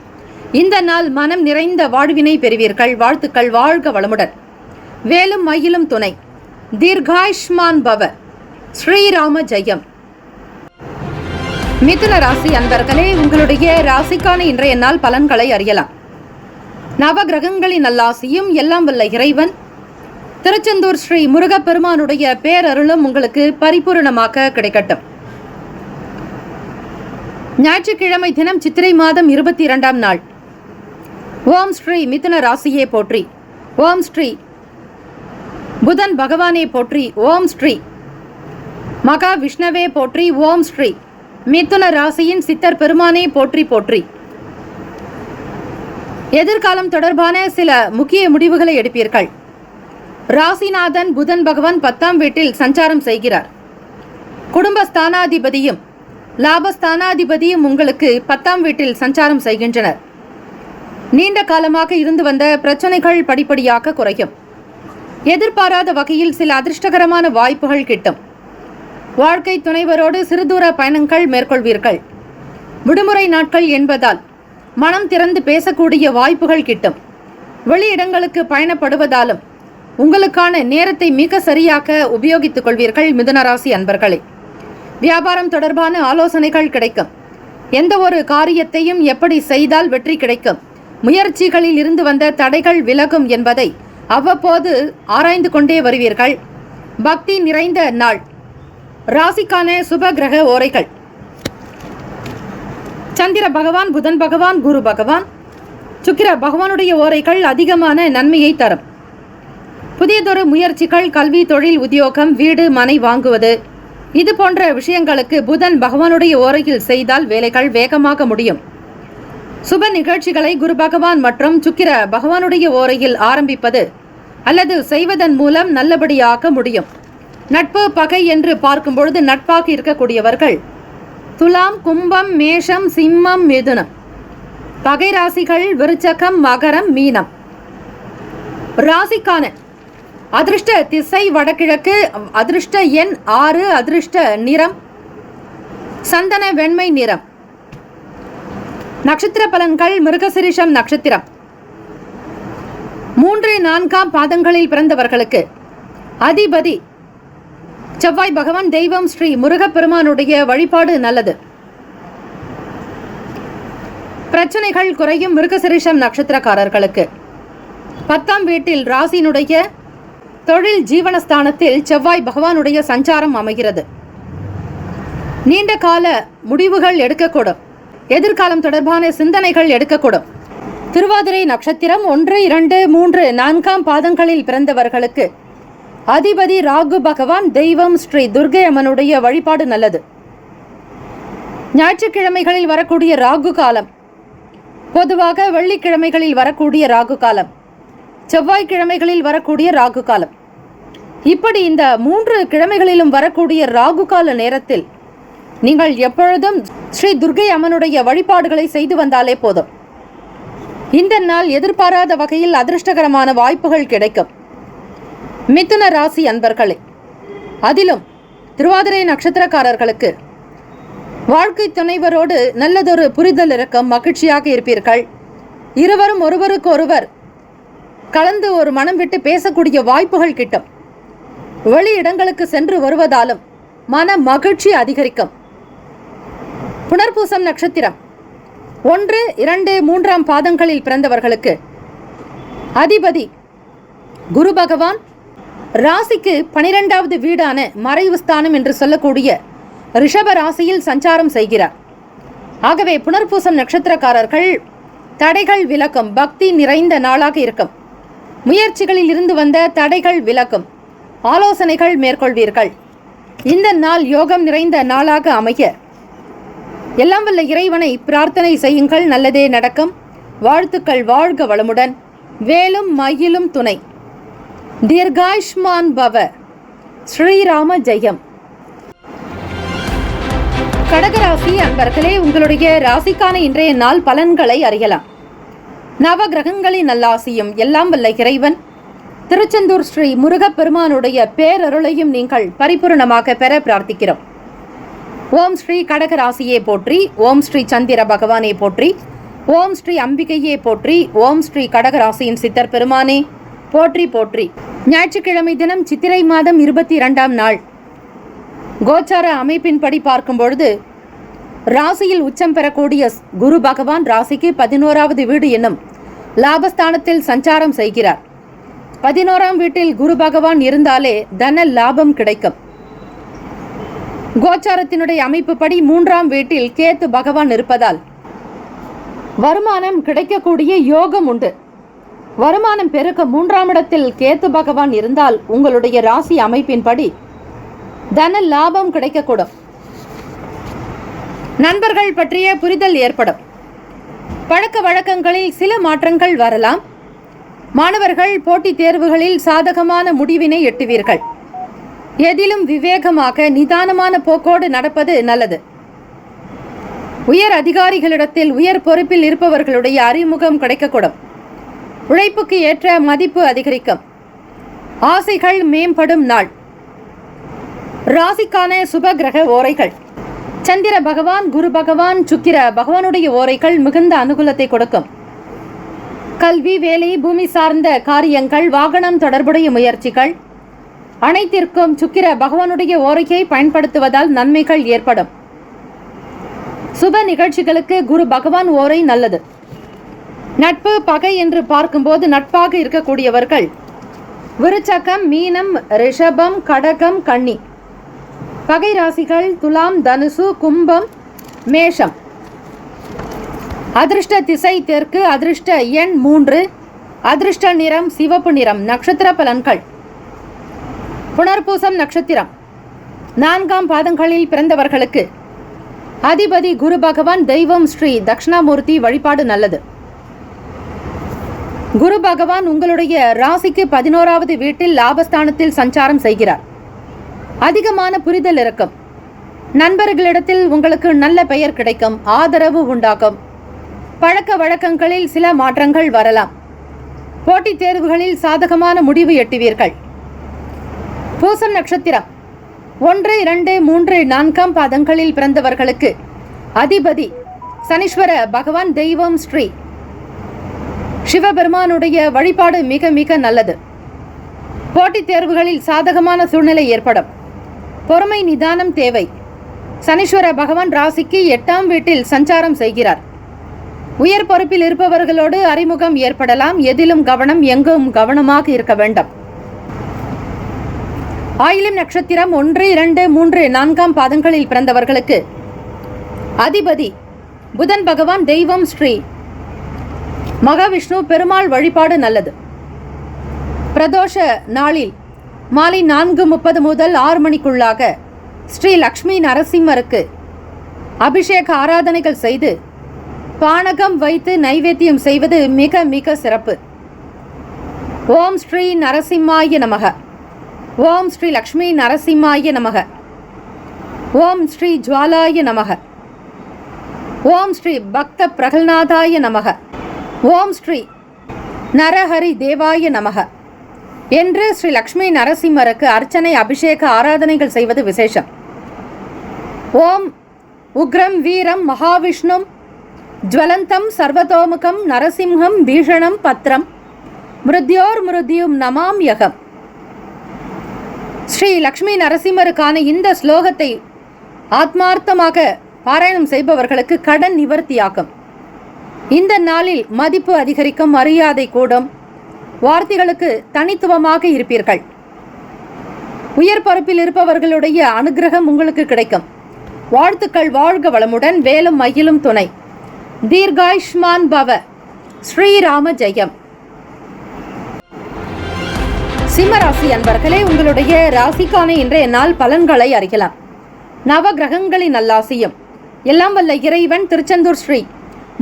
இந்த நாள் மனம் நிறைந்த வாழ்வினை பெறுவீர்கள். வாழ்த்துக்கள். வாழ்க வளமுடன். வேலும் மயிலும் துணை. தீர்காயுஷ்மான் பவ. ஸ்ரீராம ஜெயம். மிதுன ராசி அன்பர்களே, உங்களுடைய ராசிக்கான இன்றைய நாள் பலன்களை அறியலாம். நவ கிரகங்களின் நல்லாசியும் எல்லாம் வல்ல இறைவன் திருச்செந்தூர் ஸ்ரீ முருகப்பெருமானுடைய பேரருளும் உங்களுக்கு பரிபூரணமாக கிடைக்கட்டும். ஞாயிற்றுக்கிழமை தினம் சித்திரை மாதம் 22ஆம் நாள். ஓம் ஸ்ரீ மிதுன ராசியே போற்றி. ஓம் ஸ்ரீ புதன் பகவானே போற்றி. ஓம் ஸ்ரீ மகா விஷ்ணவே போற்றி. ஓம் ஸ்ரீ மிதுன ராசியின் சித்தர் பெருமானே போற்றி போற்றி. எதிர்காலம் தொடர்பான சில முக்கிய முடிவுகளை எடுப்பீர்கள். ராசிநாதன் புதன் பகவான் 10ஆம் வீட்டில் சஞ்சாரம் செய்கிறார். குடும்பஸ்தானாதிபதியும் லாபஸ்தானாதிபதியும் உங்களுக்கு 10ஆம் வீட்டில் சஞ்சாரம் செய்கின்றனர். நீண்ட காலமாக இருந்து வந்த பிரச்சனைகள் படிப்படியாக குறையும். எதிர்பாராத வகையில் சில அதிர்ஷ்டகரமான வாய்ப்புகள் கிட்டும். வாழ்க்கை துணைவரோடு சிறுதூர பயணங்கள் மேற்கொள்வீர்கள். விடுமுறை நாட்கள் என்பதால் மனம் திறந்து பேசக்கூடிய வாய்ப்புகள் கிட்டும். வெளியிடங்களுக்கு பயணப்படுவதாலும் உங்களுக்கான நேரத்தை மிக சரியாக உபயோகித்துக் கொள்வீர்கள். மிதுனராசி அன்பர்களே, வியாபாரம் தொடர்பான ஆலோசனைகள் கிடைக்கும். எந்த ஒரு காரியத்தையும் எப்படி செய்தால் வெற்றி கிடைக்கும், முயற்சிகளில் இருந்து வந்த தடைகள் விலகும் என்பதை அவ்வப்போது ஆராய்ந்து கொண்டே வருவீர்கள். பக்தி நிறைந்த நாள். ராசிக்கான சுப கிரக ஓரைகள். சந்திர பகவான், புதன் பகவான், குரு பகவான், சுக்கிர பகவானுடைய ஓரைகள் அதிகமான நன்மையை தரும். புதியதொரு முயற்சிகள், கல்வி, தொழில், உத்தியோகம், வீடு, மனை வாங்குவது இது போன்ற விஷயங்களுக்கு புதன் பகவானுடைய ஓரையில் செய்தால் வேலைகள் வேகமாக முடியும். சுப நிகழ்ச்சிகளை குரு பகவான் மற்றும் சுக்கிர பகவானுடைய ஓரையில் ஆரம்பிப்பது அல்லது செய்வதன் மூலம் நல்லபடியாக முடியும். நட்பு பகை என்று பார்க்கும் பொழுது நட்பாக இருக்கக்கூடியவர்கள் துலாம், கும்பம், மேஷம், சிம்மம், மிதுனம். பகை ராசிகள் விருச்சகம், மகரம், மீனம். ராசிக்கான அதிர்ஷ்ட திசை வடகிழக்கு. அதிர்ஷ்ட எண் 6. அதிர்ஷ்ட நிறம் சந்தன வெண்மை நிறம். நட்சத்திர பலன்கள். மிருகசிரிஷம் நட்சத்திரம் 3, 4 பாதங்களில் பிறந்தவர்களுக்கு அதிபதி செவ்வாய் பகவான். தெய்வம் ஸ்ரீ முருகப்பெருமானுடைய வழிபாடு நல்லது. பிரச்சனைகள் குறையும். மிருகசிரிஷம் நட்சத்திரக்காரர்களுக்கு 10ஆம் வீட்டில் ராசியினுடைய தொழில் ஜீவனஸ்தானத்தில் செவ்வாய் பகவானுடைய சஞ்சாரம் அமைகிறது. நீண்ட கால முடிவுகள் எடுக்கக்கூடும். எதிர்காலம் தொடர்பான சிந்தனைகள் எடுக்கக்கூடும். திருவாதிரை நட்சத்திரம் 1, 2, 3, 4ஆம் பாதங்களில் பிறந்தவர்களுக்கு அதிபதி ராகு பகவான், தெய்வம் ஸ்ரீ துர்க்கை அம்மனுடைய வழிபாடு நல்லது. ஞாயிற்றுக்கிழமைகளில் வரக்கூடிய ராகு காலம், பொதுவாக வெள்ளிக்கிழமைகளில் வரக்கூடிய ராகு காலம், செவ்வாய்க்கிழமைகளில் வரக்கூடிய ராகு காலம், இப்படி இந்த 3 கிழமைகளிலும் வரக்கூடிய ராகு கால நேரத்தில் நீங்கள் எப்பொழுதும் ஸ்ரீ துர்க்கை அம்மனுடைய வழிபாடுகளை செய்து வந்தாலே போதும். இந்த நாள் எதிர்பாராத வகையில் அதிர்ஷ்டகரமான வாய்ப்புகள் கிடைக்கும். மிதுன ராசி அன்பர்களே, அதிலும் திருவாதிரை நட்சத்திரக்காரர்களுக்கு வாழ்க்கை துணைவரோடு நல்லதொரு புரிதல் இருக்கும், மகிழ்ச்சியாக இருப்பீர்கள். இருவரும் ஒருவருக்கொருவர் கலந்து ஒரு மனம் விட்டு பேசக்கூடிய வாய்ப்புகள் கிட்டும். வெளி இடங்களுக்கு சென்று வருவதாலும் மன மகிழ்ச்சி அதிகரிக்கும். புனர்பூசம் நட்சத்திரம் 1, 2, 3ஆம் பாதங்களில் பிறந்தவர்களுக்கு அதிபதி குரு பகவான் ராசிக்கு 12வது வீடான மறைவு ஸ்தானம் என்று சொல்லக்கூடிய ரிஷப ராசியில் சஞ்சாரம் செய்கிறார். ஆகவே புனர்பூசம் நட்சத்திரக்காரர்கள் தடைகள் விலக்கும், பக்தி நிறைந்த நாளாக இருக்கும். முயற்சிகளில் இருந்து வந்த தடைகள் விலக்கும், ஆலோசனைகள் மேற்கொள்வீர்கள். இந்த நாள் யோகம் நிறைந்த நாளாக அமைய எல்லாம் வல்ல இறைவனை பிரார்த்தனை செய்யுங்கள், நல்லதே நடக்கும். வாழ்த்துக்கள். வாழ்க வளமுடன். வேலும் மயிலும் துணை. தீர்காயுஷ்மான் பவ. ஸ்ரீராம ஜெயம். கடகராசி அன்பர்களே, உங்களுடைய ராசிக்கான இன்றைய நாள் பலன்களை அறியலாம். நவ கிரகங்களின் நல்லாசியும் எல்லாம் வல்ல இறைவன் திருச்செந்தூர் ஸ்ரீ முருகப்பெருமானுடைய பேரருளையும் நீங்கள் பரிபூர்ணமாக பெற பிரார்த்திக்கிறோம். ஓம் ஸ்ரீ கடகராசியே போற்றி, ஓம் ஸ்ரீ சந்திர பகவானே போற்றி, ஓம் ஸ்ரீ அம்பிகையே போற்றி, ஓம் ஸ்ரீ கடகராசியின் சித்தர் பெருமானே போற்றி போற்றி. ஞாயிற்றுக்கிழமை தினம் சித்திரை மாதம் 22ஆம் நாள் கோச்சார அமைப்பின்படி பார்க்கும் பொழுது ராசியில் உச்சம் பெறக்கூடிய குரு பகவான் ராசிக்கு 11வது வீடு என்னும் லாபஸ்தானத்தில் சஞ்சாரம் செய்கிறார். 11ஆம் வீட்டில் குரு பகவான் இருந்தாலே தன லாபம் கிடைக்கும். கோச்சாரத்தினுடைய அமைப்பு படி 3ஆம் வீட்டில் கேத்து பகவான் இருப்பதால் வருமானம் கிடைக்கக்கூடிய யோகம் உண்டு. வருமானம் பெருக்க 3ஆம் இடத்தில் கேத்து பகவான் இருந்தால் உங்களுடைய ராசி அமைப்பின்படி தன லாபம் கிடைக்கக்கூடும். நண்பர்கள் பற்றிய புரிதல் ஏற்படும். பழக்க வழக்கங்களில் சில மாற்றங்கள் வரலாம். மாணவர்கள் போட்டித் தேர்வுகளில் சாதகமான முடிவினை எட்டுவீர்கள். எதிலும் விவேகமாக நிதானமான போக்கோடு நடப்பது நல்லது. உயர் அதிகாரிகளிடத்தில் உயர் பொறுப்பில் இருப்பவர்களுடைய அறிமுகம் கிடைக்கக்கூடும். உழைப்புக்கு ஏற்ற மதிப்பு அதிகரிக்கும். ஆசைகள் மேம்படும் நாள். ராசிக்கான சுப கிரக ஓரைகள். சந்திர பகவான், குரு பகவான், சுக்கிர பகவானுடைய ஓரைகள் மிகுந்த அனுகூலத்தை கொடுக்கும். கல்வி, வேலை, பூமி சார்ந்த காரியங்கள், வாகனம் தொடர்புடைய முயற்சிகள் அனைத்திற்கும் சுக்கிர பகவானுடைய ஓரையை பயன்படுத்துவதால் நன்மைகள் ஏற்படும். சுப நிகழ்ச்சிகளுக்கு குரு பகவான் ஓரை நல்லது. நட்பு, பகை என்று பார்க்கும்போது நட்பாக இருக்கக்கூடியவர்கள் விருச்சகம், மீனம், ரிஷபம், கடகம், கன்னி. பகை ராசிகள் துலாம், தனுசு, கும்பம், மேஷம். அதிர்ஷ்ட திசை தெற்கு, அதிர்ஷ்ட எண் 3, அதிர்ஷ்ட நிறம் சிவப்பு நிறம். நட்சத்திர பலன்கள். புனர்பூசம் நட்சத்திரம் 4ஆம் பாதங்களில் பிறந்தவர்களுக்கு அதிபதி குரு பகவான், தெய்வம் ஸ்ரீ தட்சிணாமூர்த்தி வழிபாடு நல்லது. குரு பகவான் உங்களுடைய ராசிக்கு 11வது வீட்டில் லாபஸ்தானத்தில் சஞ்சாரம் செய்கிறார். அதிகமான புரிதல் இருக்கும். நண்பர்களிடத்தில் உங்களுக்கு நல்ல பெயர் கிடைக்கும், ஆதரவு உண்டாகும். பழக்க வழக்கங்களில் சில மாற்றங்கள் வரலாம். போட்டித் தேர்வுகளில் சாதகமான முடிவு எட்டுவீர்கள். பூசம் நட்சத்திரம் 1, 2, 3, 4ஆம் பாதங்களில் பிறந்தவர்களுக்கு அதிபதி சனீஸ்வர பகவான், தெய்வம் ஸ்ரீ சிவபெருமானுடைய வழிபாடு மிக மிக நல்லது. போட்டித் தேர்வுகளில் சாதகமான சூழ்நிலை ஏற்படும். பொறுமை, நிதானம் தேவை. சனீஸ்வர பகவான் ராசிக்கு 8ஆம் வீட்டில் சஞ்சாரம் செய்கிறார். உயர் பொறுப்பில் இருப்பவர்களோடு அறிமுகம் ஏற்படலாம். எதிலும் கவனம், எங்கும் கவனமாக இருக்க வேண்டும். ஆயிலம் நட்சத்திரம் 1, 2, 3, 4ஆம் பாதங்களில் பிறந்தவர்களுக்கு அதிபதி புதன் பகவான், தெய்வம் ஸ்ரீ மகாவிஷ்ணு பெருமாள் வழிபாடு நல்லது. பிரதோஷ நாளில் மாலை 4:30 முதல் 6 மணிக்குள்ளாக ஸ்ரீ லக்ஷ்மி நரசிம்மருக்கு அபிஷேக ஆராதனைகள் செய்து பானகம் வைத்து நைவேத்தியம் செய்வது மிக மிக சிறப்பு. ஓம் ஸ்ரீ நரசிம்மாய நமக. ஓம் ஸ்ரீ லக்ஷ்மி நரசிம்மாய நமக. ஓம் ஸ்ரீ ஜுவாலாய நமக. ஓம் ஸ்ரீ பக்த பிரகல்நாதாய நமக. ஓம் ஸ்ரீ நரஹரி தேவாய நமக என்று ஸ்ரீ லக்ஷ்மி நரசிம்மருக்கு அர்ச்சனை அபிஷேக ஆராதனைகள் செய்வது விசேஷம். ஓம் உக்ரம் வீரம் மகாவிஷ்ணும் ஜ்வலந்தம் சர்வதோமுகம் நரசிம்ஹம் பீஷணம் பத்ரம் மிருத்யோர் மிருத்யும் நமாம்யகம். ஸ்ரீ லக்ஷ்மி நரசிம்மருக்கான இந்த ஸ்லோகத்தை ஆத்மார்த்தமாக பாராயணம் செய்பவர்களுக்கு கடன் நிவர்த்தியாகும். இந்த நாளில் மதிப்பு அதிகரிக்கும், மரியாதை கூடும், வார்த்தைகளுக்கு தனித்துவமாக இருப்பீர்கள். உயர் பொறுப்பில் இருப்பவர்களுடைய அனுகிரகம் உங்களுக்கு கிடைக்கும். வாழ்த்துக்கள். வாழ்க வளமுடன். வேலும் மயிலும் துணை. தீர்காயுஷ்மான் பவ. ஸ்ரீராம ஜெயம். சிம்மராசி அன்பர்களே, உங்களுடைய ராசிக்கான இன்றைய நாள் பலன்களை அறியலாம். நவ கிரகங்களின் நல்லாசியும் எல்லாம் வல்ல இறைவன் திருச்செந்தூர் ஸ்ரீ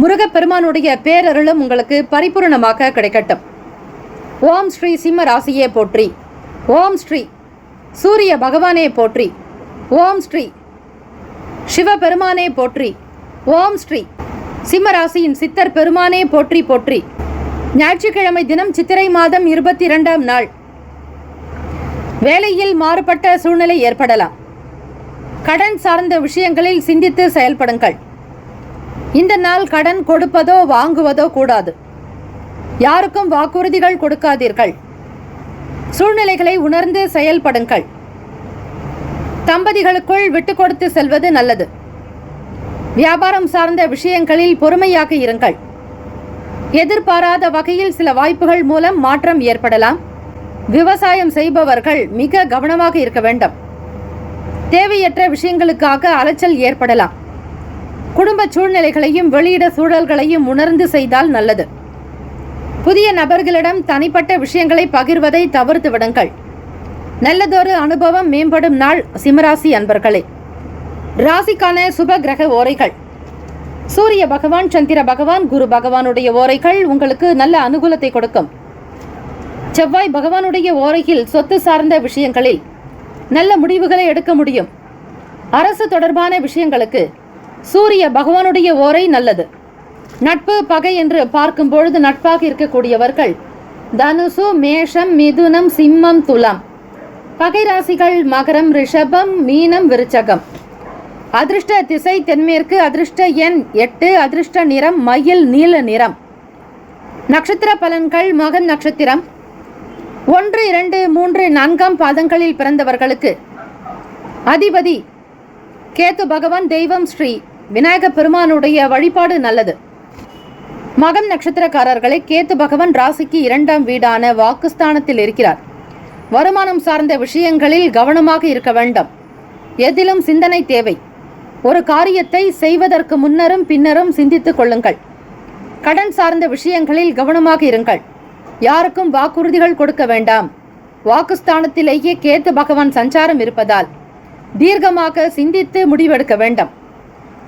முருகப்பெருமானுடைய பேரருளும் உங்களுக்கு பரிபூர்ணமாக கிடைக்கட்டும். ஓம் ஸ்ரீ சிம்ம ராசியே போற்றி. ஓம் ஸ்ரீ சூரிய பகவானே போற்றி. ஓம் ஸ்ரீ சிவபெருமானே போற்றி. ஓம் ஸ்ரீ சிம்மராசியின் சித்தர் பெருமானே போற்றி போற்றி. ஞாயிற்றுக்கிழமை தினம் சித்திரை மாதம் 22ஆம் நாள். வேலையில் மாறுபட்ட சூழ்நிலை ஏற்படலாம். கடன் சார்ந்த விஷயங்களில் சிந்தித்து செயல்படுங்கள். இந்த நாள் கடன் கொடுப்பதோ வாங்குவதோ கூடாது. யாருக்கும் வாக்குறுதிகள் கொடுக்காதீர்கள். சூழ்நிலைகளை உணர்ந்து செயல்படுங்கள். தம்பதிகளுக்குள் விட்டு கொடுத்து செல்வது நல்லது. வியாபாரம் சார்ந்த விஷயங்களில் பொறுமையாக இருங்கள். எதிர்பாராத வகையில் சில வாய்ப்புகள் மூலம் மாற்றம் ஏற்படலாம். விவசாயம் செய்பவர்கள் மிக கவனமாக இருக்க வேண்டும். தேவையற்ற விஷயங்களுக்காக அலைச்சல் ஏற்படலாம். குடும்ப சூழ்நிலைகளையும் வெளியிட சூழல்களையும் உணர்ந்து செய்தால் நல்லது. புதிய நபர்களிடம் தனிப்பட்ட விஷயங்களை பகிர்வதை தவிர்த்து விடுங்கள். நல்லதொரு அனுபவம் மேம்படும் நாள் சிம்மராசி அன்பர்களே. ராசிக்கான சுப கிரக ஓரைகள். சூரிய பகவான், சந்திர பகவான், குரு பகவானுடைய ஓரைகள் உங்களுக்கு நல்ல அனுகூலத்தை கொடுக்கும். செவ்வாய் பகவானுடைய ஓரையில் சொத்து சார்ந்த விஷயங்களில் நல்ல முடிவுகளை எடுக்க முடியும். அரசு தொடர்பான விஷயங்களுக்கு சூரிய பகவானுடைய ஓரை நல்லது. நட்பு பகை என்று பார்க்கும் பொழுது நட்பாக இருக்கக்கூடியவர்கள் தனுசு, மேஷம், மிதுனம், சிம்மம், துலாம். பகை ராசிகள் மகரம், ரிஷபம், மீனம், விருச்சகம். அதிர்ஷ்ட திசை தென்மேற்கு. அதிர்ஷ்ட எண் 8. அதிர்ஷ்ட நிறம் மயில் நீல நிறம். நட்சத்திர பலன்கள். மகன் நட்சத்திரம் 1, 2, 3, 4ஆம் பாதங்களில் பிறந்தவர்களுக்கு அதிபதி கேத்து பகவான். தெய்வம் ஸ்ரீ விநாயக பெருமானுடைய வழிபாடு நல்லது. மகம் நட்சத்திரக்காரர்களை கேத்து பகவான் ராசிக்கு 2ஆம் வீடான வாக்குஸ்தானத்தில் இருக்கிறார். வருமானம் சார்ந்த விஷயங்களில் கவனமாக இருக்க வேண்டும். எதிலும் சிந்தனை தேவை. ஒரு காரியத்தை செய்வதற்கு முன்னரும் பின்னரும் சிந்தித்துக் கொள்ளுங்கள். கடன் சார்ந்த விஷயங்களில் கவனமாக இருங்கள். யாருக்கும் வாக்குறுதிகள் கொடுக்க வேண்டாம். வாக்குஸ்தானத்திலேயே கேத்து பகவான் சஞ்சாரம் இருப்பதால் தீர்க்கமாக சிந்தித்து முடிவெடுக்க வேண்டும்.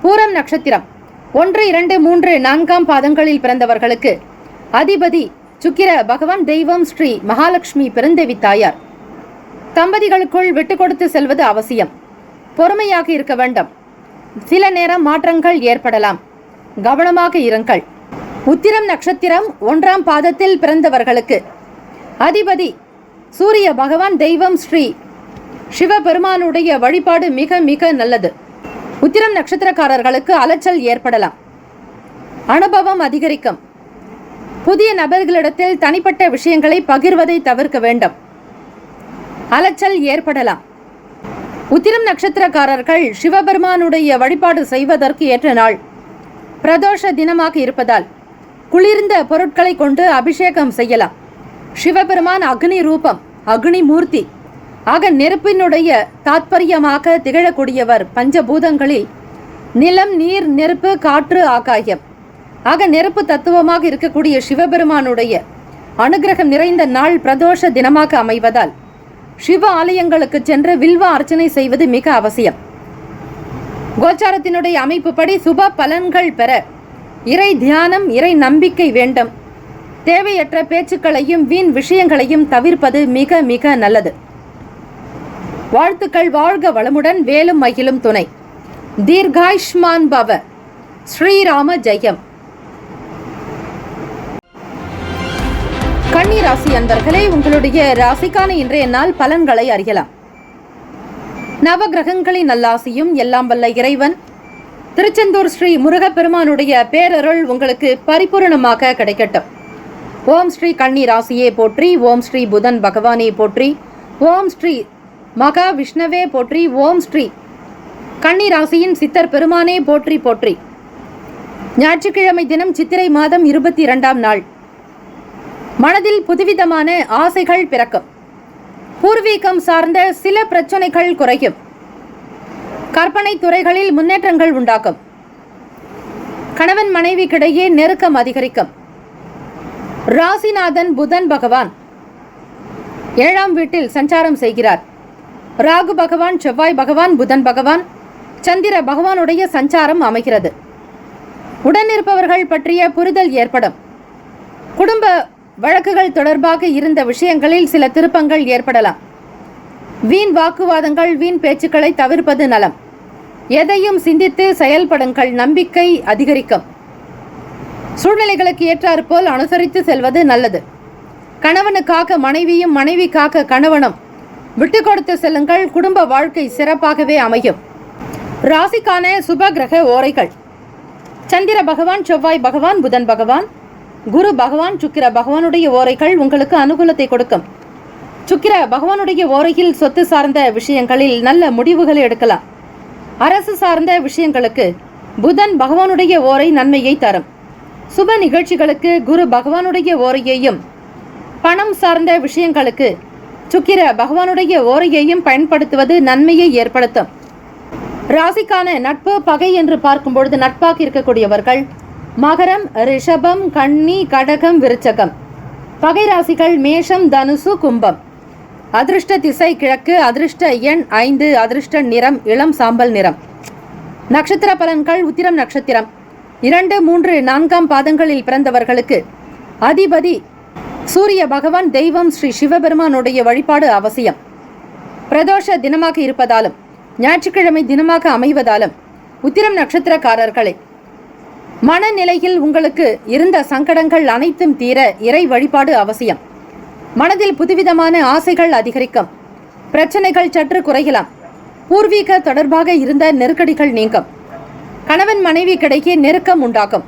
பூரம் நட்சத்திரம் 1, 2, 3, 4ஆம் பாதங்களில் பிறந்தவர்களுக்கு அதிபதி சுக்கிர பகவான். தெய்வம் ஸ்ரீ மகாலட்சுமி பெருந்தேவி தாயார். தம்பதிகளுக்குள் விட்டு கொடுத்து செல்வது அவசியம். பொறுமையாக இருக்க வேண்டும். சில நேரம் மாற்றங்கள் ஏற்படலாம். கவனமாக இருங்கள். உத்திரம் நட்சத்திரம் 1ஆம் பாதத்தில் பிறந்தவர்களுக்கு அதிபதி சூரிய பகவான். தெய்வம் ஸ்ரீ சிவபெருமானுடைய வழிபாடு மிக மிக நல்லது. உத்திரம் நட்சத்திரக்காரர்களுக்கு அலைச்சல் ஏற்படலாம். அனுபவம் அதிகரிக்கும். புதிய நபர்களிடத்தில் தனிப்பட்ட விஷயங்களை பகிர்வதை தவிர்க்க வேண்டும். அலைச்சல் ஏற்படலாம். உத்திரம் நட்சத்திரக்காரர்கள் சிவபெருமானுடைய வழிபாடு செய்வதற்கு ஏற்ற நாள். பிரதோஷ தினமாக இருப்பதால் குளிர்ந்த பொருட்களை கொண்டு அபிஷேகம் செய்யலாம். சிவபெருமான் அக்னி ரூபம், அக்னி மூர்த்தி. ஆக நெருப்பினுடைய தாத்பரியமாக திகழக்கூடியவர். பஞ்சபூதங்களில் நிலம், நீர், நெருப்பு, காற்று, ஆகாயம். ஆக நெருப்பு தத்துவமாக இருக்கக்கூடிய சிவபெருமானுடைய அனுகிரகம் நிறைந்த நாள் பிரதோஷ தினமாக அமைவதால் சிவ ஆலயங்களுக்கு சென்று வில்வ அர்ச்சனை செய்வது மிக அவசியம். கோச்சாரத்தினுடைய அமைப்புப்படி சுப பலன்கள் பெற இறை தியானம், இறை நம்பிக்கை வேண்டும். தேவையற்ற பேச்சுக்களையும் வீண் விஷயங்களையும் தவிர்ப்பது மிக மிக நல்லது. வாழ்த்துக்கள். வாழ்க வளமுடன். வேலும் மகிழும் துணை. தீர்காயுஷ்மான் பவ. ஸ்ரீராம ஜெயம். கன்னி ராசி அன்பர்களே, உங்களுடைய ராசிக்கான இன்றைய நாள் பலன்களை அறியலாம். நவகிரகங்களின் நல்லாசியும் எல்லாம் வல்ல இறைவன் திருச்செந்தூர் ஸ்ரீ முருகப்பெருமானுடைய பேரருள் உங்களுக்கு பரிபூரணமாக கிடைக்கட்டும். ஓம் ஸ்ரீ கன்னி ராசியே போற்றி. ஓம் ஸ்ரீ புதன் பகவானே போற்றி. ஓம் ஸ்ரீ மகா விஷ்ணவே போற்றி. ஓம் ஸ்ரீ கன்னி ராசியின் சித்தர் பெருமானே போற்றி போற்றி. ஞாயிற்றுக்கிழமை தினம் சித்திரை மாதம் 22ஆம் நாள். மனதில் புதுவிதமான ஆசைகள் பிறக்கும். பூர்வீகம் சார்ந்த சில பிரச்சனைகள் குறையும். கற்பனை துறைகளில் முன்னேற்றங்கள் உண்டாகும். கணவன் மனைவிக்கிடையே நெருக்கம் அதிகரிக்கும். ராசிநாதன் புதன் பகவான் 7ஆம் வீட்டில் சஞ்சாரம் செய்கிறார். ராகு பகவான், செவ்வாய் பகவான், புதன் பகவான், சந்திர பகவானுடைய சஞ்சாரம் அமைகிறது. உடனிருப்பவர்கள் பற்றிய புரிதல் ஏற்படும். குடும்ப வழக்குகள் தொடர்பாக இருந்த விஷயங்களில் சில திருப்பங்கள் ஏற்படலாம். வீண் வாக்குவாதங்கள், வீண் பேச்சுக்களை தவிர்ப்பது நலம். எதையும் சிந்தித்து செயல்படுங்கள். நம்பிக்கை அதிகரிக்கும். சூழ்நிலைகளுக்கு ஏற்றாற்போல் அனுசரித்து செல்வது நல்லது. கணவனுக்காக மனைவியும், மனைவிக்காக கணவனும் விட்டு கொடுத்து செல்லுங்கள். குடும்ப வாழ்க்கை சிறப்பாகவே அமையும். ராசிக்கான சுப கிரக ஓரைகள். சந்திர பகவான், செவ்வாய் பகவான், புதன் பகவான், குரு பகவான், சுக்கிர பகவானுடைய ஓரைகள் உங்களுக்கு அனுகூலத்தை கொடுக்கும். சுக்கிர பகவானுடைய ஓரையில் சொத்து சார்ந்த விஷயங்களில் நல்ல முடிவுகளை எடுக்கலாம். அரசு சார்ந்த விஷயங்களுக்கு புதன் பகவானுடைய ஓரை நன்மையை தரும். சுப நிகழ்ச்சிகளுக்கு குரு பகவானுடைய ஓரையையும், பணம் சார்ந்த விஷயங்களுக்கு சுக்கிர பகவானுடைய ஓரையையும் பயன்படுத்துவது நன்மையை ஏற்படுத்தும். ராசிக்கான நட்பு பகை என்று பார்க்கும் பொழுது நட்பாக இருக்கக்கூடியவர்கள் மகரம், ரிஷபம், கன்னி, கடகம், விருச்சகம். பகை ராசிகள் மேஷம், தனுசு, கும்பம். அதிர்ஷ்ட திசை கிழக்கு. அதிர்ஷ்ட எண் 5. அதிர்ஷ்ட நிறம் இளம் சாம்பல் நிறம். நட்சத்திர பலன்கள். உத்திரம் நட்சத்திரம் 2, 3, 4ஆம் பாதங்களில் பிறந்தவர்களுக்கு அதிபதி சூரிய பகவான், தெய்வம் ஸ்ரீ சிவபெருமானுடைய வழிபாடு அவசியம். பிரதோஷ தினமாக இருப்பதாலும் ஞாயிற்றுக்கிழமை தினமாக அமைவதாலும் உத்திரம் நட்சத்திரக்காரர்களை மனநிலையில் உங்களுக்கு இருந்த சங்கடங்கள் அனைத்தும் தீர இறை வழிபாடு அவசியம். மனதில் புதுவிதமான ஆசைகள் அதிகரிக்கும். பிரச்சனைகள் சற்று குறையலாம். பூர்வீக தொடர்பாக இருந்த நெருக்கடிகள் நீங்கும். கணவன் மனைவி கிடையே நெருக்கம் உண்டாகும்.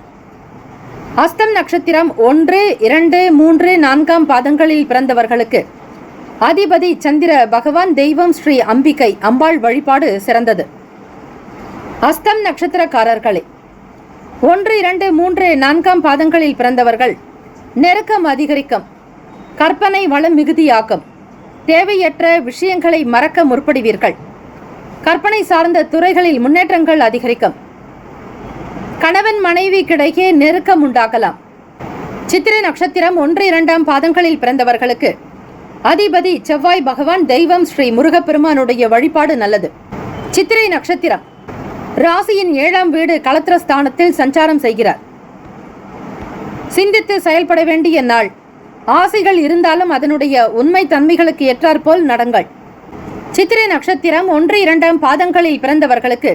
அஸ்தம் நட்சத்திரம் 1, 2, 3, 4ஆம் பாதங்களில் பிறந்தவர்களுக்கு அதிபதி சந்திர பகவான், தெய்வம் ஸ்ரீ அம்பிகை அம்பாள் வழிபாடு சிறந்தது. அஸ்தம் நட்சத்திரக்காரர்களே 1, 2, 3, 4ஆம் பாதங்களில் பிறந்தவர்கள் நெருக்கம் அதிகரிக்கும். கற்பனை வளம் மிகுதியாக்கும். தேவையற்ற விஷயங்களை மறக்க முற்படுவீர்கள். கற்பனை சார்ந்த துறைகளில் முன்னேற்றங்கள் அதிகரிக்கும். கணவன் மனைவி கிடையே நெருக்கம் உண்டாகலாம். சித்திரை நட்சத்திரம் 1, 2ஆம் பாதங்களில் பிறந்தவர்களுக்கு அதிபதி செவ்வாய் பகவான், தெய்வம் ஸ்ரீ முருகப்பெருமானுடைய வழிபாடு நல்லது. சித்திரை நட்சத்திரம் ராசியின் 7ஆம் வீடு களத்திரஸ்தானத்தில் சஞ்சாரம் செய்கிறார். சிந்தித்து செயல்பட வேண்டிய நாள். ஆசைகள் இருந்தாலும் அதனுடைய உண்மை தன்மைகளுக்கு ஏற்றாற்போல் நடங்கள். சித்திரை நட்சத்திரம் 1, 2ஆம் பாதங்களில் பிறந்தவர்களுக்கு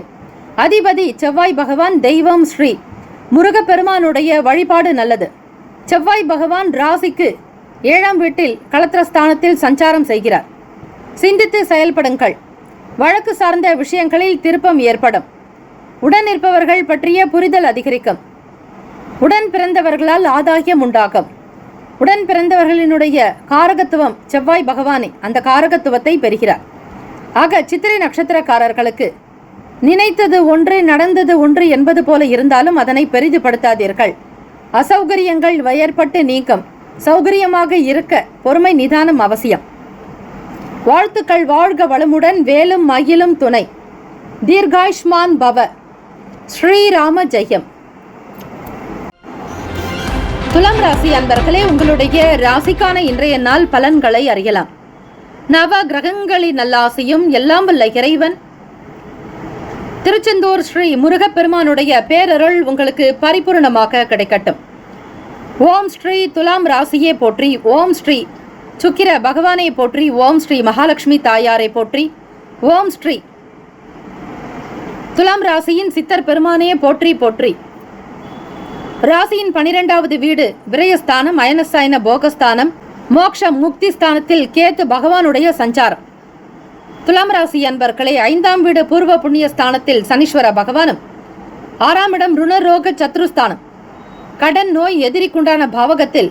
அதிபதி செவ்வாய் பகவான், தெய்வம் ஸ்ரீ முருகப்பெருமானுடைய வழிபாடு நல்லது. செவ்வாய் பகவான் ராசிக்கு 7ஆம் வீட்டில் களத்திரஸ்தானத்தில் சஞ்சாரம் செய்கிறார். சிந்தித்து செயல்படுங்கள். வழக்கு சார்ந்த விஷயங்களில் திருப்பம் ஏற்படும். உடன் இருப்பவர்கள் பற்றிய புரிதல் அதிகரிக்கும். உடன் பிறந்தவர்களால் ஆதாயம் உண்டாகும். உடன் பிறந்தவர்களினுடைய காரகத்துவம் செவ்வாய் பகவானே அந்த காரகத்துவத்தை பெறுகிறார். ஆக சித்திரை நட்சத்திரக்காரர்களுக்கு நினைத்தது ஒன்று, நடந்தது ஒன்று என்பது போல இருந்தாலும் அதனை பெரிதுபடுத்தாதீர்கள். அசௌகரியங்கள் ஏற்பட்டு நீக்கம். சௌகரியமாக இருக்க பொறுமை நிதானம் அவசியம். வாழ்த்துக்கள். வாழ்க வளமுடன். வேலும் மகிழும் துணை. தீர்காயுஷ்மான் பவ. ஸ்ரீராம ஜெயம். துலாம் ராசி அன்பர்களே, உங்களுடைய ராசிக்கான இன்றைய நாள் பலன்களை அறியலாம். நவ கிரகங்களின் நல்லாசையும் எல்லாம் வல்ல இறைவன் திருச்செந்தூர் ஸ்ரீ முருகப்பெருமானுடைய பேரருள் உங்களுக்கு பரிபூர்ணமாக கிடைக்கட்டும். ஓம் ஸ்ரீ துலாம் ராசியே போற்றி, ஓம் ஸ்ரீ சுக்கிர பகவானை போற்றி, ஓம் ஸ்ரீ மகாலட்சுமி தாயாரை போற்றி, ஓம் ஸ்ரீ துலாம் ராசியின் சித்தர் பெருமானையே போற்றி போற்றி. ராசியின் 12வது வீடு விரயஸ்தானம், அயனஸ்தான போகஸ்தானம், மோக்ஷ முக்தி ஸ்தானத்தில் கேத்து பகவானுடைய சஞ்சாரம். துலாம் ராசி அன்பர்களே, 5ஆம் வீடு பூர்வ புண்ணிய ஸ்தானத்தில் சனீஸ்வர பகவானும், 6ஆம் இடம் ருணரோக சத்ருஸ்தானம், கடன் நோய் எதிரிக்குண்டான பாவகத்தில்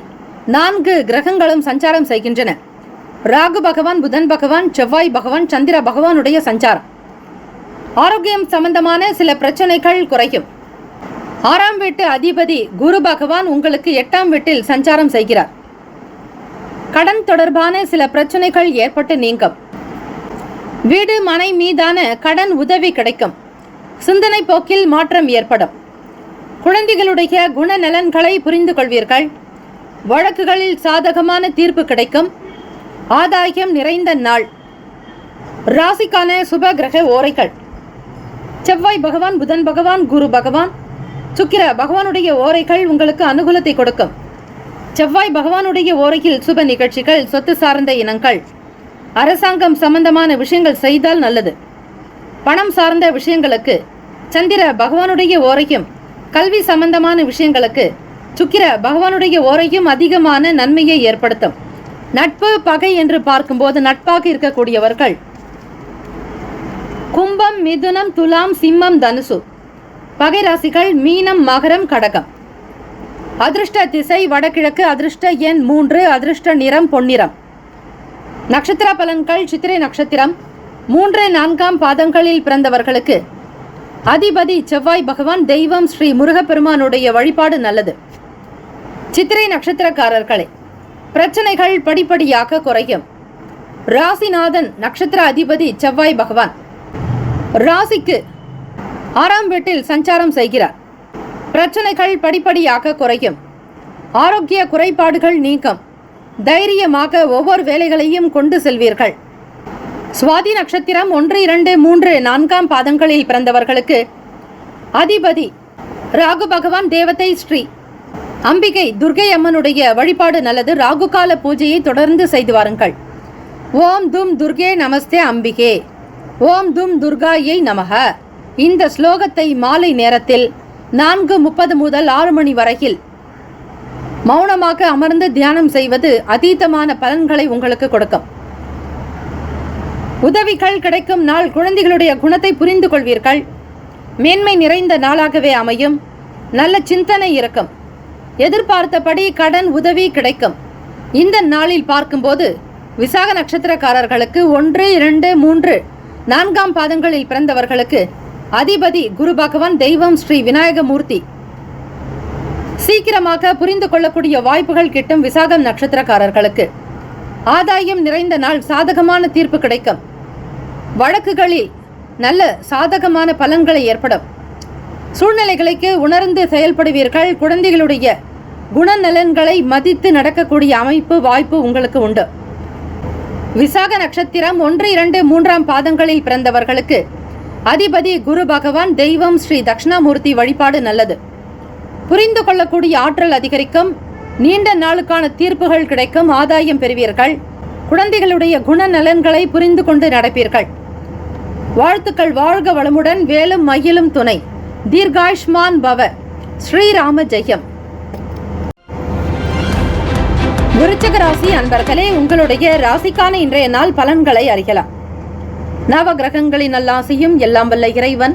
4 கிரகங்களும் சஞ்சாரம் செய்கின்றன. ராகு பகவான், புதன் பகவான், செவ்வாய் பகவான், சந்திர பகவானுடைய சஞ்சாரம். ஆரோக்கியம் சம்பந்தமான சில பிரச்சனைகள் குறையும். 6ஆம் வீட்டு அதிபதி குரு பகவான் உங்களுக்கு 8ஆம் வீட்டில் சஞ்சாரம் செய்கிறார். கடன் தொடர்பான சில பிரச்சனைகள் ஏற்பட்டு நீங்கும். வீடு மனை மீதான கடன் உதவி கிடைக்கும். சிந்தனை போக்கில் மாற்றம் ஏற்படும். குழந்தைகளுடைய குணநலன்களை புரிந்து கொள்வீர்கள். வழக்குகளில் சாதகமான தீர்ப்பு கிடைக்கும். ஆதாயம் நிறைந்த நாள். ராசிக்கான சுப கிரக ஓரைகள்: செவ்வாய் பகவான், புதன் பகவான், குரு பகவான், சுக்கிர பகவானுடைய ஓரைகள் உங்களுக்கு அனுகூலத்தை கொடுக்கும். செவ்வாய் பகவானுடைய ஓரையில் சுப நிகழ்ச்சிகள், சொத்து சார்ந்த இனங்கள், அரசாங்கம் சம்பந்தமான விஷயங்கள் செய்தால் நல்லது. பணம் சார்ந்த விஷயங்களுக்கு சந்திர பகவானுடைய ஓரையும், கல்வி சம்பந்தமான விஷயங்களுக்கு சுக்கிர பகவானுடைய ஓரையும் அதிகமான நன்மையை ஏற்படுத்தும். நட்பு பகை என்று பார்க்கும்போது நட்பாக இருக்கக்கூடியவர்கள் கும்பம், மிதுனம், துலாம், சிம்மம், தனுசு. பகை ராசிகள் மீனம், மகரம், கடகம். அதிர்ஷ்ட திசை வடகிழக்கு. அதிர்ஷ்ட எண் 3. அதிர்ஷ்ட நிறம் பொன்னிறம். நட்சத்திர பலன்கள்: சித்திரை நட்சத்திரம் 3, 4ஆம் பாதங்களில் பிறந்தவர்களுக்கு அதிபதி செவ்வாய் பகவான், தெய்வம் ஸ்ரீ முருகப்பெருமானுடைய வழிபாடு நல்லது. சித்திரை நட்சத்திரக்காரர்களே, பிரச்சனைகள் படிப்படியாக குறையும். ராசிநாதன் நட்சத்திர அதிபதி செவ்வாய் பகவான் ராசிக்கு 6ஆம் வீட்டில் சஞ்சாரம் செய்கிறார். பிரச்சனைகள் படிப்படியாக குறையும். ஆரோக்கிய குறைபாடுகள் நீக்கம். தைரியமாக ஒவ்வொரு வேலைகளையும் கொண்டு செல்வீர்கள். சுவாதி நட்சத்திரம் 1, 2, 3, 4ஆம் பாதங்களில் பிறந்தவர்களுக்கு அதிபதி ராகு பகவான், தேவதை ஸ்ரீ அம்பிகை துர்கை அம்மனுடைய வழிபாடு நல்லது. ராகு கால பூஜையை தொடர்ந்து செய்து வாருங்கள். ஓம் தும் துர்கே நமஸ்தே அம்பிகே, ஓம் தும் துர்காயை நமக. இந்த ஸ்லோகத்தை மாலை நேரத்தில் 4:30 முதல் 6 மணி வரையில் மௌனமாக அமர்ந்து தியானம் செய்வது அதீதமான பலன்களை உங்களுக்கு கொடுக்கும். உதவிகள் கிடைக்கும் நாள். குழந்தைகளுடைய குணத்தை புரிந்து கொள்வீர்கள். மேன்மை நிறைந்த நாளாகவே அமையும். நல்ல சிந்தனை இருக்கும். எதிர்பார்த்தபடி கடன் உதவி கிடைக்கும். இந்த நாளில் பார்க்கும்போது விசாக நட்சத்திரக்காரர்களுக்கு 1, 2, 3, 4ஆம் பாதங்களில் பிறந்தவர்களுக்கு அதிபதி குரு பகவான், தெய்வம் ஸ்ரீ விநாயகமூர்த்தி. சீக்கிரமாக புரிந்து கொள்ளக்கூடிய வாய்ப்புகள் கிட்டும். விசாகம் நட்சத்திரக்காரர்களுக்கு ஆதாயம் நிறைந்த நாள். சாதகமான தீர்ப்பு கிடைக்கும். வழக்குகளில் நல்ல சாதகமான பலன்களை ஏற்படும். சூழ்நிலைகளுக்கு உணர்ந்து செயல்படுவீர்கள். குழந்தைகளுடைய குணநலன்களை மதித்து நடக்கக்கூடிய அமைப்பு வாய்ப்பு உங்களுக்கு உண்டு. விசாக நட்சத்திரம் 1, 2, 3ஆம் பாதங்களில் பிறந்தவர்களுக்கு அதிபதி குரு பகவான், தெய்வம் ஸ்ரீ தட்சிணாமூர்த்தி வழிபாடு நல்லது. புரிந்து கொள்ளக்கூடிய ஆற்றல் அதிகரிக்கும். நீண்ட நாளுக்கான தீர்ப்புகள் கிடைக்கும். ஆதாயம் பெறுவீர்கள். குழந்தைகளுடைய குணநலன்களை புரிந்து கொண்டு நடப்பீர்கள். வாழ்த்துக்கள். வாழ்க வளமுடன். வேலும் மயிலும் துணை. தீர்காயுஷ்மான் பவ. ஸ்ரீராம ஜெயம். விருச்சிக ராசி அன்பர்களே, உங்களுடைய ராசிக்கான இன்றைய நாள் பலன்களை அறியலாம். நவ கிரகங்களின் நல்லாசையும் எல்லாம் வல்ல இறைவன்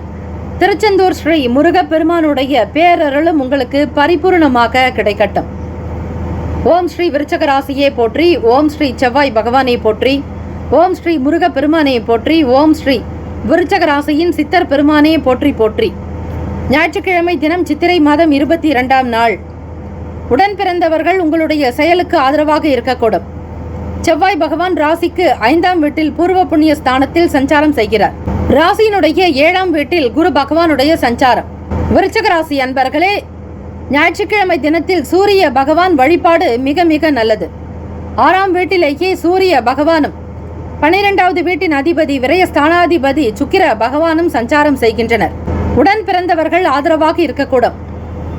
திருச்செந்தூர் ஸ்ரீ முருகப்பெருமானுடைய பேரருளும் உங்களுக்கு பரிபூர்ணமாக கிடைக்கட்டும். ஓம் ஸ்ரீ விருச்சிக ராசியே போற்றி, ஓம் ஸ்ரீ செவ்வாய் பகவானை போற்றி, ஓம் ஸ்ரீ முருகப்பெருமானை போற்றி, ஓம் ஸ்ரீ விருச்சிக ராசியின் சித்தர் பெருமானே போற்றி போற்றி. ஞாயிற்றுக்கிழமை தினம் சித்திரை மாதம் 22ஆம் நாள். உடன் பிறந்தவர்கள் உங்களுடைய செயலுக்கு ஆதரவாக இருக்கக்கூடும். செவ்வாய் பகவான் ராசிக்கு 5ஆம் வீட்டில் பூர்வ புண்ணிய ஸ்தானத்தில் சஞ்சாரம் செய்கிறார். ராசியினுடைய 7ஆம் வீட்டில் குரு பகவானுடைய சஞ்சாரம். விருச்சிக ராசி அன்பர்களே, ஞாயிற்றுக்கிழமை தினத்தில் சூரிய பகவான் வழிபாடு மிக மிக நல்லது. 6ஆம் வீட்டிலேயே சூரிய பகவானும் 12வது வீட்டின் அதிபதி விரய ஸ்தானாதிபதி சுக்கிர பகவானும் சஞ்சாரம் செய்கின்றனர். உடன் பிறந்தவர்கள் ஆதரவாக இருக்கக்கூடும்.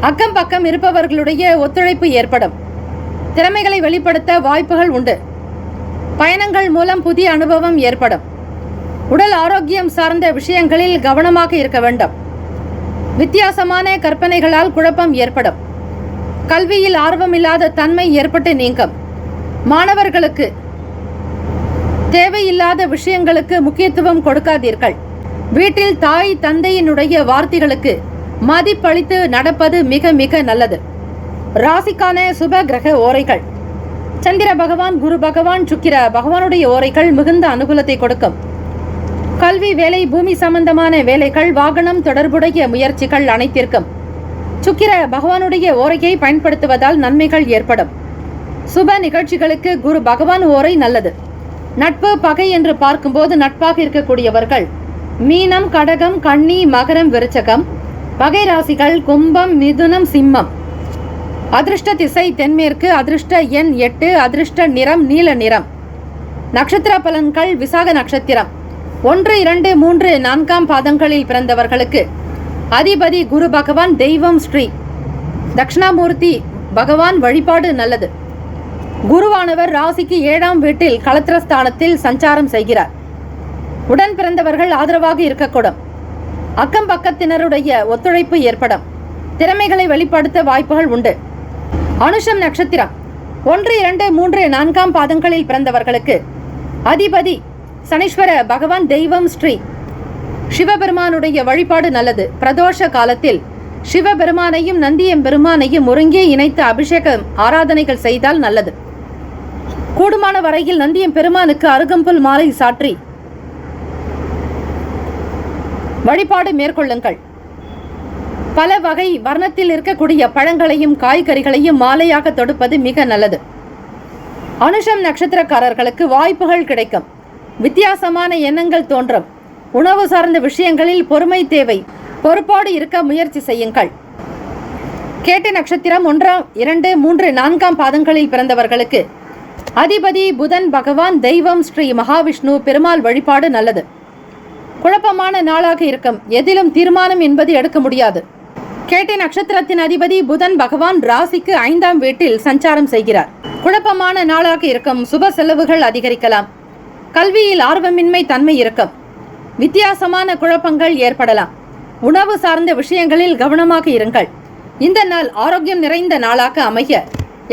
அக்கம் பக்கம் இருப்பவர்களுடைய ஒத்துழைப்பு ஏற்படும். திறமைகளை வெளிப்படுத்த வாய்ப்புகள் உண்டு. பயணங்கள் மூலம் புதிய அனுபவம் ஏற்படும். உடல் ஆரோக்கியம் சார்ந்த விஷயங்களில் கவனமாக இருக்க வேண்டும். வித்தியாசமான கற்பனைகளால் குழப்பம் ஏற்படும். கல்வியில் ஆர்வமில்லாத தன்மை ஏற்பட்டு நீங்கும். மாணவர்களுக்கு தேவையில்லாத விஷயங்களுக்கு முக்கியத்துவம் கொடுக்காதீர்கள். வீட்டில் தாய் தந்தையினுடைய வார்த்தைகளுக்கு மதிப்பளித்து நடப்பது மிக மிக நல்லது. ராசிக்கான சுப கிரக ஓரைகள். சந்திர பகவான், குரு பகவான், சுக்கிர பகவானுடைய ஓரைகள் மிகுந்த அனுகூலத்தை கொடுக்கும். கல்வி, வேலை, பூமி சம்பந்தமான வேலைகள், வாகனம் தொடர்புடைய முயற்சிகள் அனைத்திற்கும் சுக்கிர பகவானுடைய ஓரையை பயன்படுத்துவதால் நன்மைகள் ஏற்படும். சுப நிகழ்ச்சிகளுக்கு குரு பகவான் ஓரை நல்லது. நட்பு, பகை என்று பார்க்கும்போது நட்பாக இருக்கக்கூடியவர்கள் மீனம், கடகம், கன்னி, மகரம், விருச்சகம். பகை ராசிகள் கும்பம், மிதுனம், சிம்மம். அதிர்ஷ்ட திசை தென்மேற்கு. அதிர்ஷ்ட எண் 8. அதிர்ஷ்ட நிறம் நீல நிறம். நட்சத்திர பலன்கள். விசாக நட்சத்திரம் 1, 2, 3, 4ஆம் பாதங்களில் பிறந்தவர்களுக்கு அதிபதி குரு பகவான். தெய்வம் ஸ்ரீ தட்சிணாமூர்த்தி பகவான் வழிபாடு நல்லது. குருவானவர் ராசிக்கு 7ஆம் வீட்டில் களத்திரஸ்தானத்தில் சஞ்சாரம் செய்கிறார். உடன் பிறந்தவர்கள் ஆதரவாக இருக்கக்கூடும். அக்கம் பக்கத்தினருடைய ஒத்துழைப்பு ஏற்படும். திறமைகளை வெளிப்படுத்த வாய்ப்புகள் உண்டு. அனுஷம் நட்சத்திரம் 1, 2, 3, 4ஆம் பாதங்களில் பிறந்தவர்களுக்கு அதிபதி சனீஸ்வர பகவான். தெய்வம் ஸ்ரீ சிவபெருமானுடைய வழிபாடு நல்லது. பிரதோஷ காலத்தில் சிவபெருமானையும் நந்தியம்பெருமானையும் ஒருங்கே இணைத்து அபிஷேகம் ஆராதனைகள் செய்தால் நல்லது. கூடுமான வரையில் நந்தியம்பெருமானுக்கு அருகம்புல் மாலை சாற்றி வழிபாடு மேற்கொள்ளுங்கள். பல வகை வர்ணத்தில் இருக்கக்கூடிய பழங்களையும் காய்கறிகளையும் மாலையாக தொடுப்பது மிக நல்லது. அனுஷம் நட்சத்திரக்காரர்களுக்கு வாய்ப்புகள் கிடைக்கும். வித்தியாசமான எண்ணங்கள் தோன்றும். உணவு சார்ந்த விஷயங்களில் பொறுமை தேவை. பொறுப்போடு இருக்க முயற்சி செய்யுங்கள். கேட்டை நட்சத்திரம் 1, 2, 3, 4ஆம் பாதங்களில் பிறந்தவர்களுக்கு அதிபதி புதன் பகவான். தெய்வம் ஸ்ரீ மகாவிஷ்ணு பெருமாள் வழிபாடு நல்லது. குழப்பமான நாளாக இருக்கும். எதிலும் தீர்மானம் என்பது எடுக்க முடியாது. கேட்டை நட்சத்திரத்தின் அதிபதி புதன் பகவான் ராசிக்கு 5ஆம் வீட்டில் சஞ்சாரம் செய்கிறார். குழப்பமான நாளாக இருக்கும். சுப செலவுகள் அதிகரிக்கலாம். கல்வியில் ஆர்வமின்மை தன்மை இருக்கும். வித்தியாசமான குழப்பங்கள் ஏற்படலாம். உணவு சார்ந்த விஷயங்களில் கவனமாக இருங்கள். இந்த நாள் ஆரோக்கியம் நிறைந்த நாளாக அமைய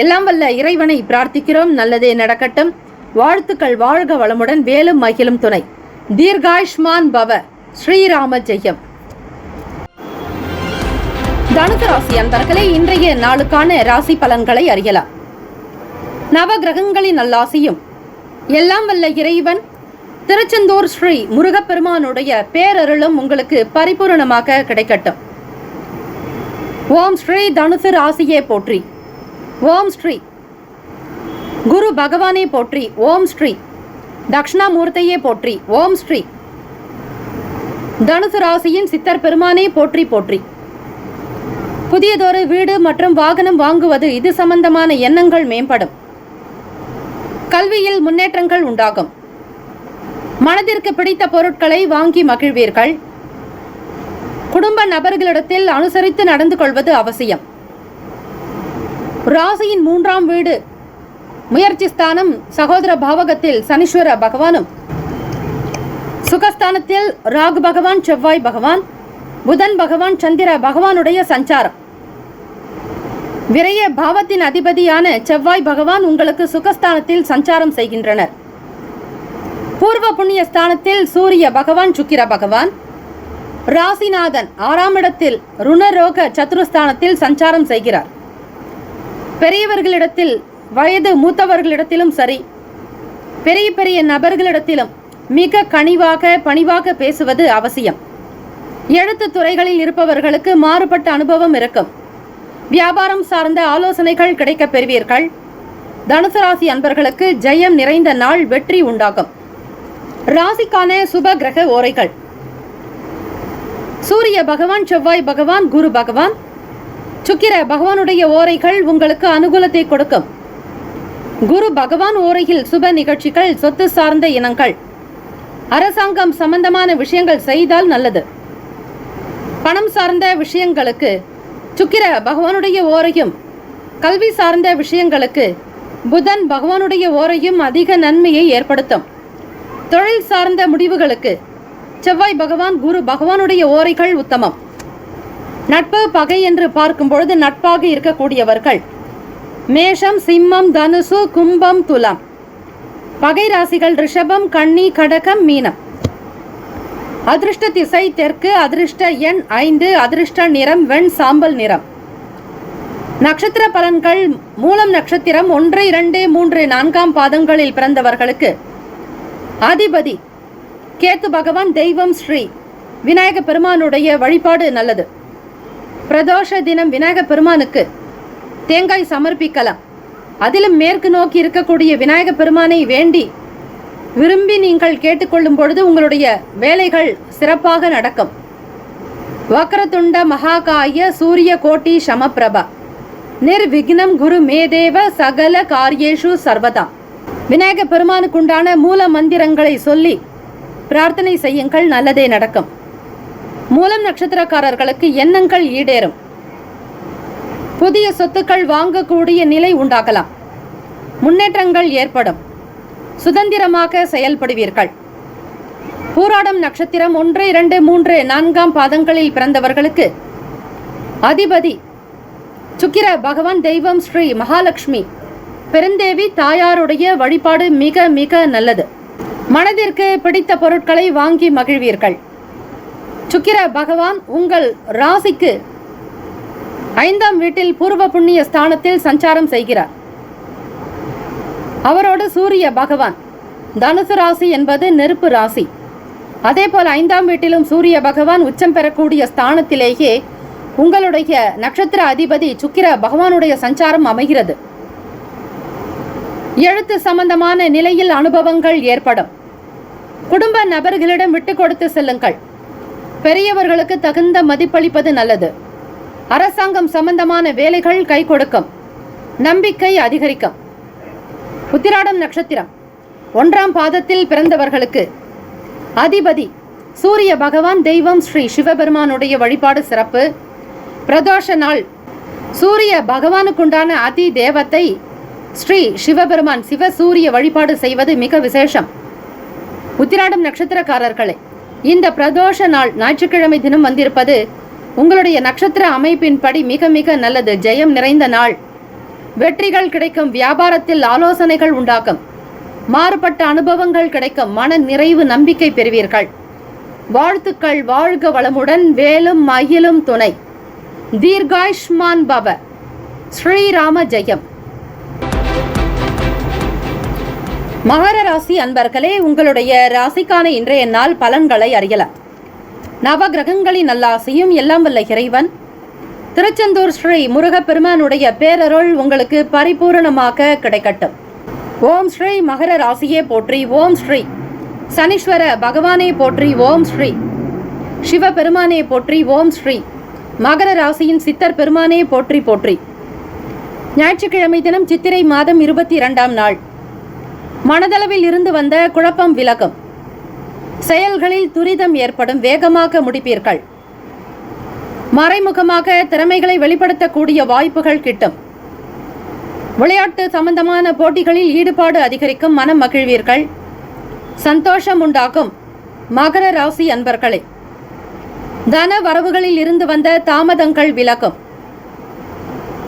எல்லாம் வல்ல இறைவனை பிரார்த்திக்கிறோம். நல்லதே நடக்கட்டும். வாழ்த்துக்கள். வாழ்க வளமுடன். வேலும் மகிழும் துணை. தீர்காயுஷ்மான் பவ. ஸ்ரீராம ஜெயம். தனுசு ராசி அன்பர்களே, இன்றைய நாளுக்கான ராசி பலன்களை அறியலாம். நவ கிரகங்களின் நல்லாசியும் எல்லாம் வல்ல இறைவன் திருச்செந்தூர் ஸ்ரீ முருகப்பெருமானுடைய பேரருளும் உங்களுக்கு பரிபூரணமாக கிடைக்கட்டும். ஓம் ஸ்ரீ தனுசு ராசியே போற்றி. ஓம் ஸ்ரீ குரு பகவானே போற்றி. ஓம் ஸ்ரீ தட்சிணாமூர்த்தியே போற்றி. ஓம் ஸ்ரீ தனுசு ராசியின் சித்தர் பெருமானே போற்றி போற்றி. புதியதொரு வீடு மற்றும் வாகனம் வாங்குவது, இது சம்பந்தமான எண்ணங்கள் மேம்படும். கல்வியில் முன்னேற்றங்கள் உண்டாகும். மனதிற்கு பிடித்த பொருட்களை வாங்கி மகிழ்வீர்கள். குடும்ப நபர்களிடத்தில் அனுசரித்து நடந்து கொள்வது அவசியம். ராசியின் 3ஆம் வீடு முயற்சி ஸ்தானம். சகோதர பாவகத்தில் சனீஸ்வர பகவானும், சுகஸ்தானத்தில் ராகு பகவான், செவ்வாய் பகவான், புதன் பகவான், சந்திர பகவானுடைய சஞ்சாரம். விரய பாவத்தின் அதிபதியான செவ்வாய் பகவான் உங்களுக்கு சுகஸ்தானத்தில் சஞ்சாரம் செய்கின்றனர். பூர்வ புண்ணிய ஸ்தானத்தில் சூரிய பகவான், சுக்கிர பகவான், ராசிநாதன் 6ஆம் இடத்தில் ருணரோக சத்துருஸ்தானத்தில் சஞ்சாரம் செய்கிறார். பெரியவர்களிடத்தில், வயது மூத்தவர்களிடத்திலும் சரி, பெரிய பெரிய நபர்களிடத்திலும் மிக கனிவாக பணிவாக பேசுவது அவசியம். எழுத்து துறைகளில் இருப்பவர்களுக்கு மாறுபட்ட அனுபவம் இருக்கும். வியாபாரம் சார்ந்த ஆலோசனைகள் கிடைக்கப் பெறுவீர்கள். தனுசு ராசி அன்பர்களுக்கு ஜெயம் நிறைந்த நாள். வெற்றி உண்டாகும். ராசிக்கான சுப கிரக ஓரைகள். சூரிய பகவான், செவ்வாய் பகவான், குரு பகவான் சுக்கிர பகவானுடைய ஓரைகள் உங்களுக்கு அனுகூலத்தை கொடுக்கும். குரு பகவான் ஓரையில் சுப நிகழ்ச்சிகள், சொத்து சார்ந்த இனங்கள், அரசாங்கம் சம்பந்தமான விஷயங்கள் செய்தால் நல்லது. பணம் சார்ந்த விஷயங்களுக்கு சுக்கிர பகவானுடைய ஓரையும், கல்வி சார்ந்த விஷயங்களுக்கு புதன் பகவானுடைய ஓரையும் அதிக நன்மையை ஏற்படுத்தும். தொழில் சார்ந்த முடிவுகளுக்கு செவ்வாய் பகவான், குரு பகவானுடைய ஓரைகள் உத்தமம். நட்பு பகை என்று பார்க்கும் பொழுது நட்பாக இருக்கக்கூடியவர்கள் மேஷம், சிம்மம், தனுசு, கும்பம், துலாம். பகை ராசிகள் ரிஷபம், கன்னி, கடகம், மீனம். அதிர்ஷ்ட திசை தெற்கு, அதிர்ஷ்ட எண் 5, அதிர்ஷ்ட நிறம் வெண் சாம்பல் நிறம். நட்சத்திர பலன்கள். மூலம் நட்சத்திரம் 1, 2, 3, 4ஆம் பாதங்களில் பிறந்தவர்களுக்கு அதிபதி கேத்து பகவான், தெய்வம் ஸ்ரீ விநாயக பெருமானுடைய வழிபாடு நல்லது. பிரதோஷ தினம் விநாயக பெருமானுக்கு தேங்காய் சமர்ப்பிக்கலாம். அதிலும் மேற்கு நோக்கி இருக்கக்கூடிய விநாயக பெருமானை வேண்டி விரும்பி நீங்கள் கேட்டுக்கொள்ளும் பொழுது உங்களுடைய வேலைகள் சிறப்பாக நடக்கும். வக்ரதுண்ட மகாகாய சூரிய கோட்டி சமப்பிரபா நிர்விக்னம் குரு மேதேவ சகல காரியேஷு சர்வதா. விநாயக பெருமானுக்குண்டான மூல மந்திரங்களை சொல்லி பிரார்த்தனை செய்யுங்கள், நல்லதே நடக்கும். மூலம் நட்சத்திரக்காரர்களுக்கு எண்ணங்கள் ஈடேறும். புதிய சொத்துக்கள் வாங்கக்கூடிய நிலை உண்டாகலாம். முன்னேற்றங்கள் ஏற்படும். சுதந்திரமாக செயல்படுவீர்கள். பூராடம் நட்சத்திரம் 1, 2, 3, 4ஆம் பாதங்களில் பிறந்தவர்களுக்கு அதிபதி சுக்கிர பகவான், தெய்வம் ஸ்ரீ மகாலட்சுமி பெருந்தேவி தாயாருடைய வழிபாடு மிக மிக நல்லது. மனதிற்கு பிடித்த பொருட்களை வாங்கி மகிழ்வீர்கள். சுக்கிர பகவான் உங்கள் ராசிக்கு 5ஆம் வீட்டில் பூர்வ புண்ணிய ஸ்தானத்தில் சஞ்சாரம் செய்கிறார். அவரோடு சூரிய பகவான். தனுசு ராசி என்பது நெருப்பு ராசி. அதே போல் 5ஆம் வீட்டிலும் சூரிய பகவான் உச்சம் பெறக்கூடிய ஸ்தானத்திலேயே உங்களுடைய நட்சத்திர அதிபதி சுக்கிர பகவானுடைய சஞ்சாரம் அமைகிறது. எழுத்து சம்பந்தமான நிலையில் அனுபவங்கள் ஏற்படும். குடும்ப நபர்களிடம் விட்டு கொடுத்து செல்லுங்கள். பெரியவர்களுக்கு தகுந்த மதிப்பளிப்பது நல்லது. அரசாங்கம் சம்பந்தமான வேலைகள் கை கொடுக்கும். நம்பிக்கை அதிகரிக்கும். உத்திராடம் நட்சத்திரம் 1ஆம் பாதத்தில் பிறந்தவர்களுக்கு அதிபதி சூரிய பகவான், தெய்வம் ஸ்ரீ சிவபெருமானுடைய வழிபாடு சிறப்பு. பிரதோஷ நாள் சூரிய பகவானுக்குண்டான அதி தேவத்தை ஸ்ரீ சிவபெருமான் சிவசூரிய வழிபாடு செய்வது மிக விசேஷம். உத்திராடம் நட்சத்திரக்காரர்களே, இந்த பிரதோஷ நாள் ஞாயிற்றுக்கிழமை தினம் வந்திருப்பது உங்களுடைய நட்சத்திர அமைப்பின்படி மிக மிக நல்லது. ஜெயம் நிறைந்த நாள். வெற்றிகள் கிடைக்கும். வியாபாரத்தில் ஆலோசனைகள் உண்டாகும். மாறுபட்ட அனுபவங்கள் கிடைக்கும். மன நிறைவு, நம்பிக்கை பெறுவீர்கள். வாழ்த்துக்கள். வாழ்க வளமுடன். வேலும் மயிலும் துணை. தீர்காயுஷ்மான் பவ. ஸ்ரீராம ஜெயம். மகர ராசி அன்பர்களே, உங்களுடைய ராசிக்கான இன்றைய நாள் பலன்களை அறியலாம். நவ கிரகங்களின் நல்லாசியும் எல்லாம் வல்ல இறைவன் திருச்செந்தூர் ஸ்ரீ முருகப்பெருமானுடைய பேரருள் உங்களுக்கு பரிபூரணமாக கிடைக்கட்டும். ஓம் ஸ்ரீ மகர ராசியே போற்றி. ஓம் ஸ்ரீ சனீஸ்வர பகவானே போற்றி. ஓம் ஸ்ரீ சிவபெருமானே போற்றி. ஓம் ஸ்ரீ மகர ராசியின் சித்தர் பெருமானே போற்றி போற்றி. ஞாயிற்றுக்கிழமை தினம் சித்திரை மாதம் 22ஆம் நாள். மனதளவில் இருந்து வந்த குழப்பம் விலகும். செயல்களில் துரிதம் ஏற்படும். வேகமாக முடிப்பீர்கள். மறைமுகமாக திறமைகளை வெளிப்படுத்தக்கூடிய வாய்ப்புகள் கிட்டும். விளையாட்டு சம்பந்தமான போட்டிகளில் ஈடுபாடு அதிகரிக்கும். மனம் மகிழ்வீர்கள். சந்தோஷம் உண்டாகும். மகர ராசி அன்பர்களே, தன வரவுகளில் இருந்து வந்த தாமதங்கள் விலகும்.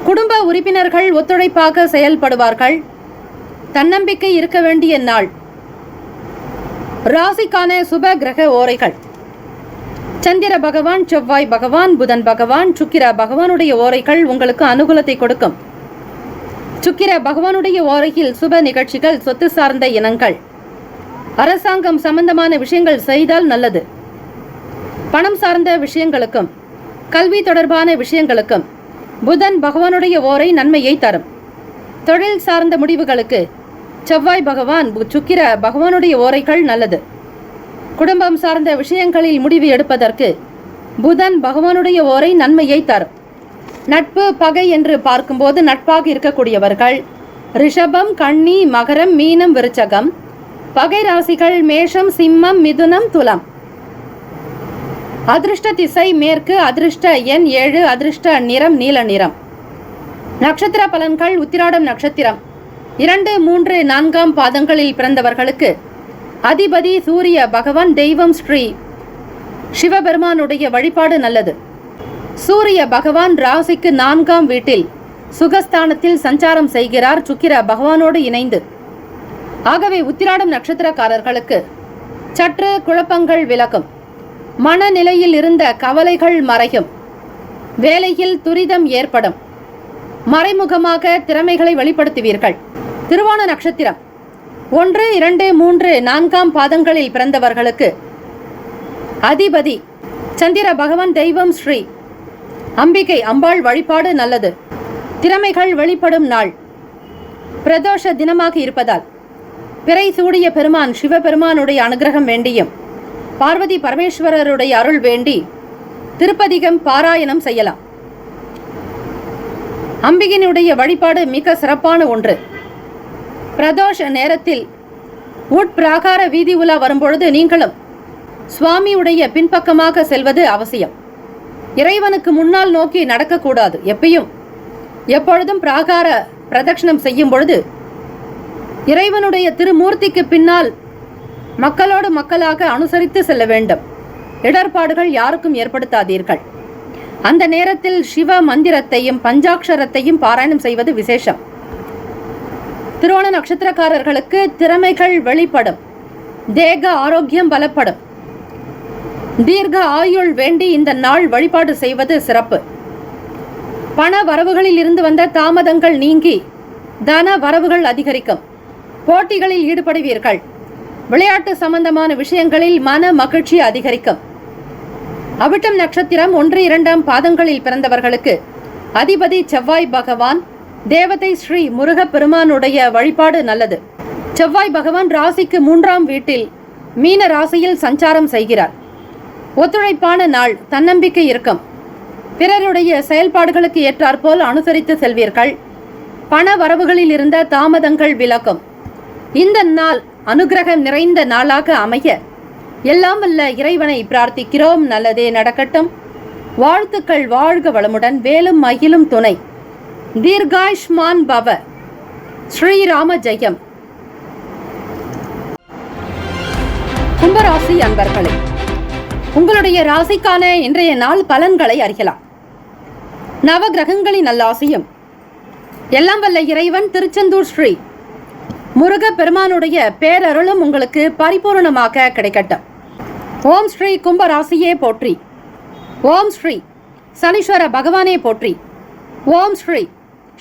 குடும்ப உறுப்பினர்கள் ஒத்துழைப்பாக செயல்படுவார்கள். தன்னம்பிக்கை இருக்க வேண்டிய நாள். ராசிக்கான சுப கிரக ஓரைகள். சந்திர பகவான், செவ்வாய் பகவான், புதன் பகவான், சுக்கிர பகவானுடைய ஓரைகள் உங்களுக்கு அனுகூலத்தை கொடுக்கும். சுக்கிர பகவானுடைய ஓரையில் சுப நிகழ்ச்சிகள், சொத்து சார்ந்த இனங்கள், அரசாங்கம் சம்பந்தமான விஷயங்கள் செய்தால் நல்லது. பணம் சார்ந்த விஷயங்களுக்கும் கல்வி தொடர்பான விஷயங்களுக்கும் புதன் பகவானுடைய ஓரை நன்மையை தரும். தொழில் சார்ந்த முடிவுகளுக்கு செவ்வாய் பகவான், சுக்கிர பகவானுடைய ஓரைகள் நல்லது. குடும்பம் சார்ந்த விஷயங்களில் முடிவு எடுப்பதற்கு புதன் பகவானுடைய ஓரை நன்மையை தரும். நட்பு பகை என்று பார்க்கும்போது நட்பாக இருக்கக்கூடியவர்கள் ரிஷபம், கன்னி, மகரம், மீனம், விருச்சகம். பகை ராசிகள் மேஷம், சிம்மம், மிதுனம், துலாம். அதிர்ஷ்ட திசை மேற்கு, அதிர்ஷ்ட எண் 7, அதிர்ஷ்ட நிறம் நீல நிறம். நட்சத்திர பலன்கள். உத்திராடம் நட்சத்திரம் 2, 3, 4 பாதங்களில் பிறந்தவர்களுக்கு அதிபதி சூரிய பகவான், தெய்வம் ஸ்ரீ சிவபெருமானுடைய வழிபாடு நல்லது. சூரிய பகவான் ராசிக்கு 4ஆம் வீட்டில் சுகஸ்தானத்தில் சஞ்சாரம் செய்கிறார், சுக்கிர பகவானோடு இணைந்து. ஆகவே உத்திராடம் நட்சத்திரக்காரர்களுக்கு சற்று குழப்பங்கள் விலகும், மனநிலையில் இருந்த கவலைகள் மறையும், வேலையில் துரிதம் ஏற்படும், மறைமுகமாக திறமைகளை வெளிப்படுத்துவீர்கள். திருவோண நட்சத்திரம் 1, 2, 3, 4 பாதங்களில் பிறந்தவர்களுக்கு அதிபதி சந்திர பகவான், தெய்வம் ஸ்ரீ அம்பிகை அம்பாள் வழிபாடு நல்லது. திறமைகள் வெளிப்படும் நாள். பிரதோஷ தினமாக இருப்பதால் பிறை சூடிய பெருமான் சிவபெருமானுடைய அனுகிரகம் வேண்டியும் பார்வதி பரமேஸ்வரருடைய அருள் வேண்டி திருப்பதிகம் பாராயணம் செய்யலாம். அம்பிகையினுடைய வழிபாடு மிக சிறப்பான ஒன்று. பிரதோஷ நேரத்தில் உட்பிராகார வீதி உலா வரும்பொழுது நீங்களும் சுவாமியுடைய பின்பக்கமாக செல்வது அவசியம். இறைவனுக்கு முன்னால் நோக்கி நடக்கக்கூடாது. எப்பொழுதும் பிராகார பிரதட்சணம் செய்யும் பொழுது இறைவனுடைய திருமூர்த்திக்கு பின்னால் மக்களோடு மக்களாக அனுசரித்து செல்ல வேண்டும். இடர்பாடுகள் யாருக்கும் ஏற்படுத்தாதீர்கள். அந்த நேரத்தில் சிவ மந்திரத்தையும் பஞ்சாட்சரத்தையும் பாராயணம் செய்வது விசேஷம். திருவோண நட்சத்திரக்காரர்களுக்கு திறமைகள் வெளிப்படும், தேக ஆரோக்கியம் பலப்படும், தீர்க்க ஆயுள் வேண்டி இந்த நாள் வழிபாடு செய்வது சிறப்பு. பண வரவுகளில் இருந்து வந்த தாமதங்கள் நீங்கி தன வரவுகள் அதிகரிக்கும். போட்டிகளில் ஈடுபடுவீர்கள். விளையாட்டு சம்பந்தமான விஷயங்களில் மன மகிழ்ச்சி அதிகரிக்கும். அவிட்டம் நட்சத்திரம் 1, 2 பாதங்களில் பிறந்தவர்களுக்கு அதிபதி செவ்வாய் பகவான், தேவதை ஸ்ரீ முருகப்பெருமானுடைய வழிபாடு நல்லது. செவ்வாய் பகவான் ராசிக்கு 3ஆம் வீட்டில் மீன ராசியில் சஞ்சாரம் செய்கிறார். ஒத்துழைப்பான நாள், தன்னம்பிக்கை இருக்கும். பிறருடைய செயல்பாடுகளுக்கு ஏற்றாற்போல் அனுசரித்து செல்வீர்கள். பண வரவுகளில் இருந்த தாமதங்கள் விலகும். இந்த நாள் அனுகிரகம் நிறைந்த நாளாக அமைய எல்லாம் வல்ல இறைவனை பிரார்த்திக்கிறோம். நல்லதே நடக்கட்டும். வாழ்த்துக்கள். வாழ்க வளமுடன். வேலும் மகிழும் துணை. தீர்காயுஷ்மான் பவ. ஸ்ரீராம ஜெயம். கும்பராசி அன்பர்களே, உங்களுடைய ராசிக்கான இன்றைய நாள் பலன்களை அறியலாம். நவ கிரகங்களின் நல்லாசியும் எல்லாம் வல்ல இறைவன் திருச்செந்தூர் ஸ்ரீ முருக பெருமானுடைய பேரருளும் உங்களுக்கு பரிபூர்ணமாக கிடைக்கட்டும். ஓம் ஸ்ரீ கும்பராசியே போற்றி. ஓம் ஸ்ரீ சனீஸ்வர பகவானே போற்றி. ஓம் ஸ்ரீ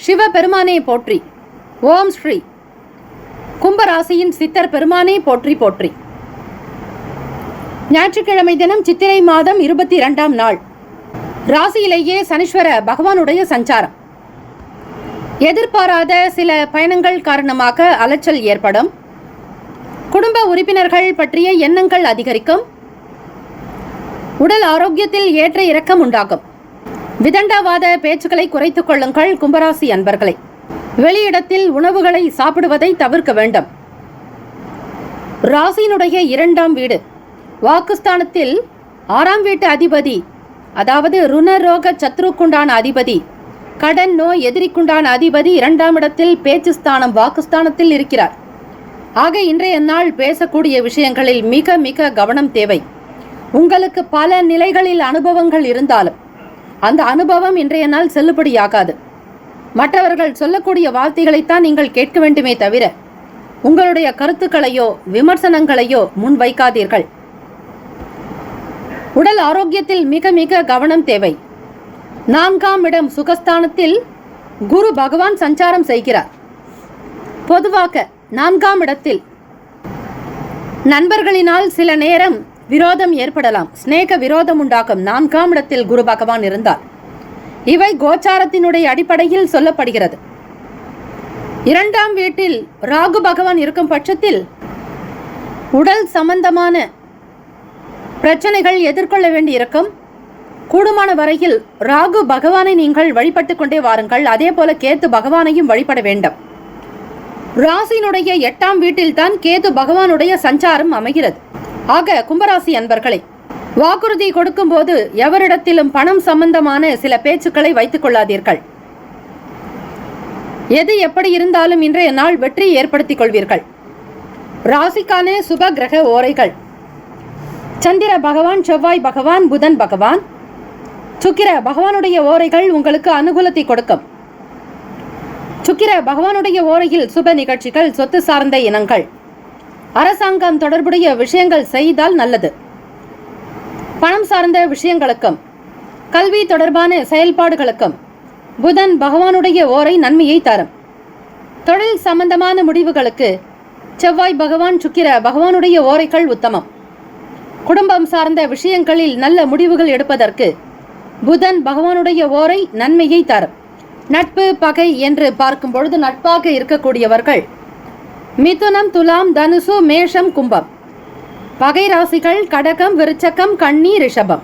சிவபெருமானே போற்றி. ஓம் ஸ்ரீ கும்பராசியின் சித்தர் பெருமானே போற்றி போற்றி. ஞாயிற்றுக்கிழமை தினம் சித்திரை மாதம் 22ஆம் நாள் ராசியிலேயே சனீஸ்வர பகவானுடைய சஞ்சாரம். எதிர்பாராத சில பயணங்கள் காரணமாக அலைச்சல் ஏற்படும். குடும்ப உறுப்பினர்கள் பற்றிய எண்ணங்கள் அதிகரிக்கும். உடல் ஆரோக்கியத்தில் ஏற்ற இறக்கம் உண்டாகும். விதண்டாவாத பேச்சுக்களை குறைத்துக் கொள்ளுங்கள். கும்பராசி அன்பர்களை, வெளியிடத்தில் உணவுகளை சாப்பிடுவதை தவிர்க்க வேண்டும். ராசியினுடைய 2ஆம் வீடு வாக்குஸ்தானத்தில் 6ஆம் வீட்டு அதிபதி, அதாவது ருணரோக சத்ருக்குண்டான அதிபதி, கடன் நோய் எதிரிக்குண்டான அதிபதி 2ஆம் இடத்தில் பேச்சு ஸ்தானம் வாக்குஸ்தானத்தில் இருக்கிறார். ஆக இன்றைய நாள் பேசக்கூடிய விஷயங்களில் மிக மிக கவனம் தேவை. உங்களுக்கு பல நிலைகளில் அனுபவங்கள் இருந்தாலும் அந்த அனுபவம் இன்றைய நாள் செல்லுபடியாகாது. மற்றவர்கள் சொல்லக்கூடிய வார்த்தைகளைத்தான் நீங்கள் கேட்க வேண்டுமே தவிர உங்களுடைய கருத்துக்களையோ விமர்சனங்களையோ முன் வைக்காதீர்கள். உடல் ஆரோக்கியத்தில் மிக மிக கவனம் தேவை. 4ஆம் இடம் சுகஸ்தானத்தில் குரு பகவான் சஞ்சாரம் செய்கிறார். பொதுவாக 4ஆம் இடத்தில் நண்பர்களினால் சில நேரம் விரோதம் ஏற்படலாம். ஸ்நேக விரோதம் உண்டாகும் 4ஆம் இடத்தில் குரு பகவான் இருந்தார். இவை கோச்சாரத்தினுடைய அடிப்படையில் சொல்லப்படுகிறது. 2ஆம் வீட்டில் ராகு பகவான் இருக்கும் பட்சத்தில் உடல் சம்பந்தமான பிரச்சனைகள் எதிர்கொள்ள வேண்டியிருக்கும். கூடுமான வரையில் ராகு பகவானை நீங்கள் வழிபட்டு கொண்டே வாருங்கள். அதே போல கேத்து பகவானையும் வழிபட வேண்டும். ராசியினுடைய 8ஆம் வீட்டில் தான் கேது பகவானுடைய சஞ்சாரம் அமைகிறது. ஆக கும்பராசி அன்பர்களே, வாக்குறுதி கொடுக்கும் போது எவரிடத்திலும் பணம் சம்பந்தமான சில பேச்சுக்களை வைத்துக் கொள்ளாதீர்கள். எது எப்படி இருந்தாலும் இன்றைய நாள் வெற்றி ஏற்படுத்திக் கொள்வீர்கள். ராசிக்கான சுப கிரக ஓரைகள்: சந்திர பகவான், செவ்வாய் பகவான், புதன் பகவான். சுக்கிர பகவானுடைய ஓரைகள் உங்களுக்கு அனுகூலத்தை கொடுக்கும். சுக்கிர பகவானுடைய ஓரையில் சுப நிகழ்ச்சிகள், சொத்து சார்ந்த இனங்கள், அரசாங்கம் தொடர்புடைய விஷயங்கள் செய்தால் நல்லது. பணம் சார்ந்த விஷயங்களுக்கும் கல்வி தொடர்பான செயல்பாடுகளுக்கும் புதன் பகவானுடைய ஓரை நன்மையை தரும். தொழில் சம்பந்தமான முடிவுகளுக்கு செவ்வாய் பகவான், சுக்கிர பகவானுடைய ஓரைகள் உத்தமம். குடும்பம் சார்ந்த விஷயங்களில் நல்ல முடிவுகள் எடுப்பதற்கு புதன் பகவானுடைய ஓரை நன்மையை தரும். நட்பு பகை என்று பார்க்கும் பொழுது நட்பாக இருக்கக்கூடியவர்கள் மிதுனம், துலாம், தனுசு, மேஷம், கும்பம். பகை ராசிகள் கடகம், விருச்சகம், கன்னி, ரிஷபம்.